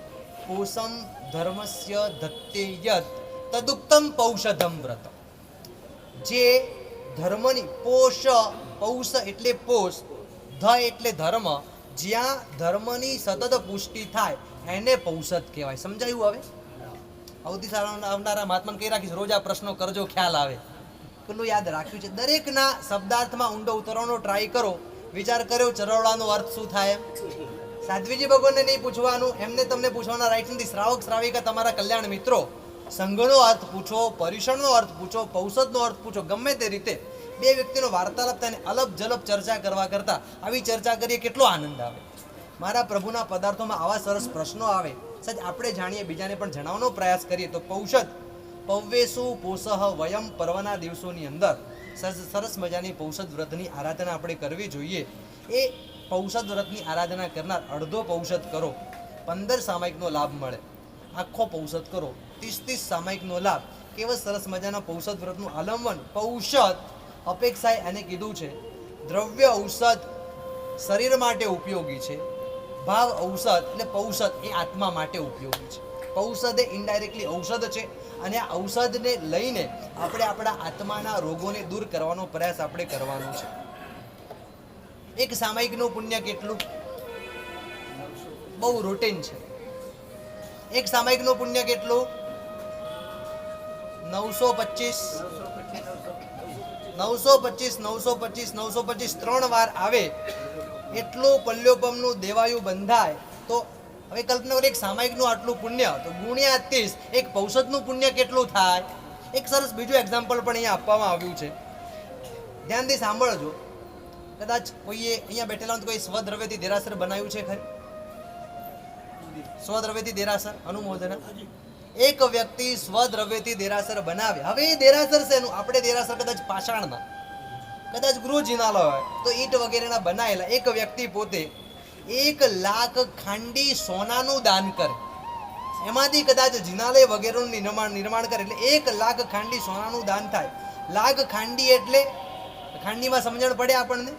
પોષમ ધર્મસ્ય ધત્તેયત તદુક્તમ પૌષધમ વ્રત. જે ધર્મની પૌષ એટલે પોષ, ધ એટલે ધર્મ, જ્યાં ધર્મની સતત પુષ્ટિ થાય એને પૌષદ કહેવાય. સમજાયું? હવે સૌથી સારા આવનારા મહાત્માને કહી રાખીશ, રોજ આ પ્રશ્નો કરજો, ખ્યાલ આવે. પેલું યાદ રાખ્યું છે. દરેકના શબ્દાર્થમાં ઊંડો ઉતરવાનો ટ્રાય કરો. વિચાર કર્યો ચરવડાનો અર્થ શું થાય? સાધ્વીજી ભગવાનને નહીં પૂછવાનું, એમને તમને પૂછવાના રાઈટ નથી. શ્રાવક શ્રાવિકા તમારા કલ્યાણ મિત્રો, સંઘનો અર્થ પૂછો, પરિષણનો અર્થ પૂછો, પૌષદનો અર્થ પૂછો. ગમે તે રીતે બે વ્યક્તિનો વાર્તાલાપ થાય, અલપ જલપ ચર્ચા કરવા કરતા આવી ચર્ચા કરીએ કેટલો આનંદ આવે. મારા પ્રભુના પદાર્થોમાં આવા સરસ પ્રશ્નો આવે, સજ આપણે જાણીએ, બીજાને પણ જણાવવાનો પ્રયાસ કરીએ. તો પૌષદ, પવ્વેસુ પોષઃ વયમ પર્વના દિવસોની અંદર સરસ મજાની પૌષદ વ્રતની આરાધના આપણે કરવી જોઈએ. એ પૌષદ વ્રતની આરાધના કરનાર અડધો પૌષદ કરો, 15 સામાયિકનો લાભ મળે. આખો પૌષદ કરો, 30 સામાયિકનો લાભ. કેવળ સરસ મજાના પૌષદ વ્રતનું આલંબન. પૌષદ અપેક્ષાએ એને કીધું છે દ્રવ્ય ઔષધ શરીર માટે ઉપયોગી છે, ભાવ ઔષધ એટલે પૌષદ એ આત્મા માટે ઉપયોગી છે. પૌષદ એ ઇનડાયરેક્ટલી ઔષધ છે, અને આ ઔષધને લઈને આપણે આપણા આત્માના રોગોને દૂર કરવાનો પ્રયાસ આપણે કરવાનો છે. એક સામાયિકનું પુણ્ય કેટલું? બહુ રૂટીન છે. એક સામાયિકનું પુણ્ય કેટલું? 925 3 વાર આવે એટલું પલ્યોપમનું દેવાયું બંધાય. તો હવે કલ્પના કરો, એક સામાયિકનું આટલું પુણ્ય, તો ગુણ્યા 30 એક પૌષદનું પુણ્ય કેટલું થાય? એક સરસ બીજું એક્ઝામ્પલ પણ અહીંયા આપવામાં આવ્યું છે, ધ્યાનથી સાંભળજો. કદાચ કોઈએ અહીંયા બેઠેલા કોઈ સ્વદ્રવ્યથી દેરાસર બનાવ્યું છે ખરી? સ્વદ્રવ્યથી દેરાસર અનુમોદના. એક વ્યક્તિ સ્વદ્રવ્યથી દેરાસર બનાવે. હવે એ દેરાસર શેનું? આપણે દેરાસર કદાચ પાષાણના, કદાચ ગૃહ જિનાલય હોય તો ઈંટ વગેરેના બનાવેલા. એક વ્યક્તિ પોતે 1 લાખ ખાંડી સોનાનું દાન કરે, એમાંથી કદાચ જિનાલય વગેરેનું નિર્માણ કરે, એટલે 1 લાખ ખાંડી સોનાનું દાન થાય. લાખ ખાંડી એટલે, ખાંડીમાં સમજણ પડે આપણને?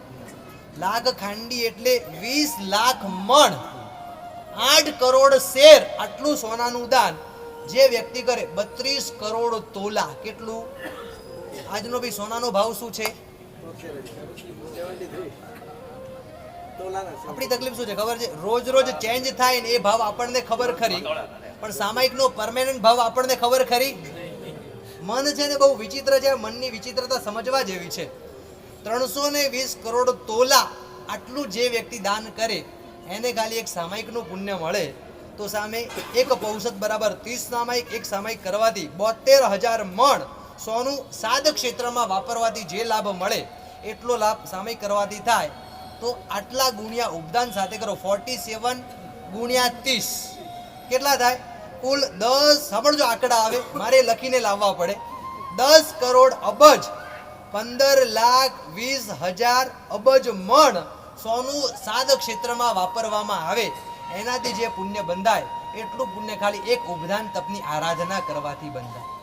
લાખ ખાંડી એટલે 20 લાખ મણ, 8 કરોડ શેર. આટલું સોનાનું દાન જે વ્યક્તિ કરે, 32 કરોડ તોલા. કેટલું? આજનો ભાઈ સોનાનો ભાવ શું છે? આપણી તકલીફ શું છે ખબર છે? રોજ રોજ ચેન્જ થાય ને એ ભાવ આપણને ખબર ખરી, પણ સામાયિકનો પરમેનન્ટ ભાવ આપણને ખબર ખરી? મન છે ને બહુ વિચિત્ર છે. મનની વિચિત્રતા સમજવા જેવી છે. 320 કરોડ તોલા આટલું જે વ્યક્તિ દાન કરે એને ખાલી એક સામાયિકનું પુણ્ય મળે. તો સામે એક પૌષદ બરાબર 30 સામાયિક. એક સામાયિક કરવાથી 72,000 મણ સોનું સાદ ક્ષેત્રમાં વાપરવાથી જે લાભ મળે એટલો લાભ સામાયિક કરવાથી થાય. તો આટલા ગુણ્યા ઉપદાન સાથે કરો, 47 ગુણ્યા 30 કેટલા થાય? કુલ 10, સાંભળજો આંકડા આવે, મારે લખીને લાવવા પડે. 10 કરોડ અબજ 15,20,000 અબજ મણ સોનું સાદ ક્ષેત્રમાં વાપરવામાં આવે એનાથી જે પુણ્ય બંધાય એટલું પુણ્ય ખાલી એક ઉપદાન તપની આરાધના કરવાથી બંધાય.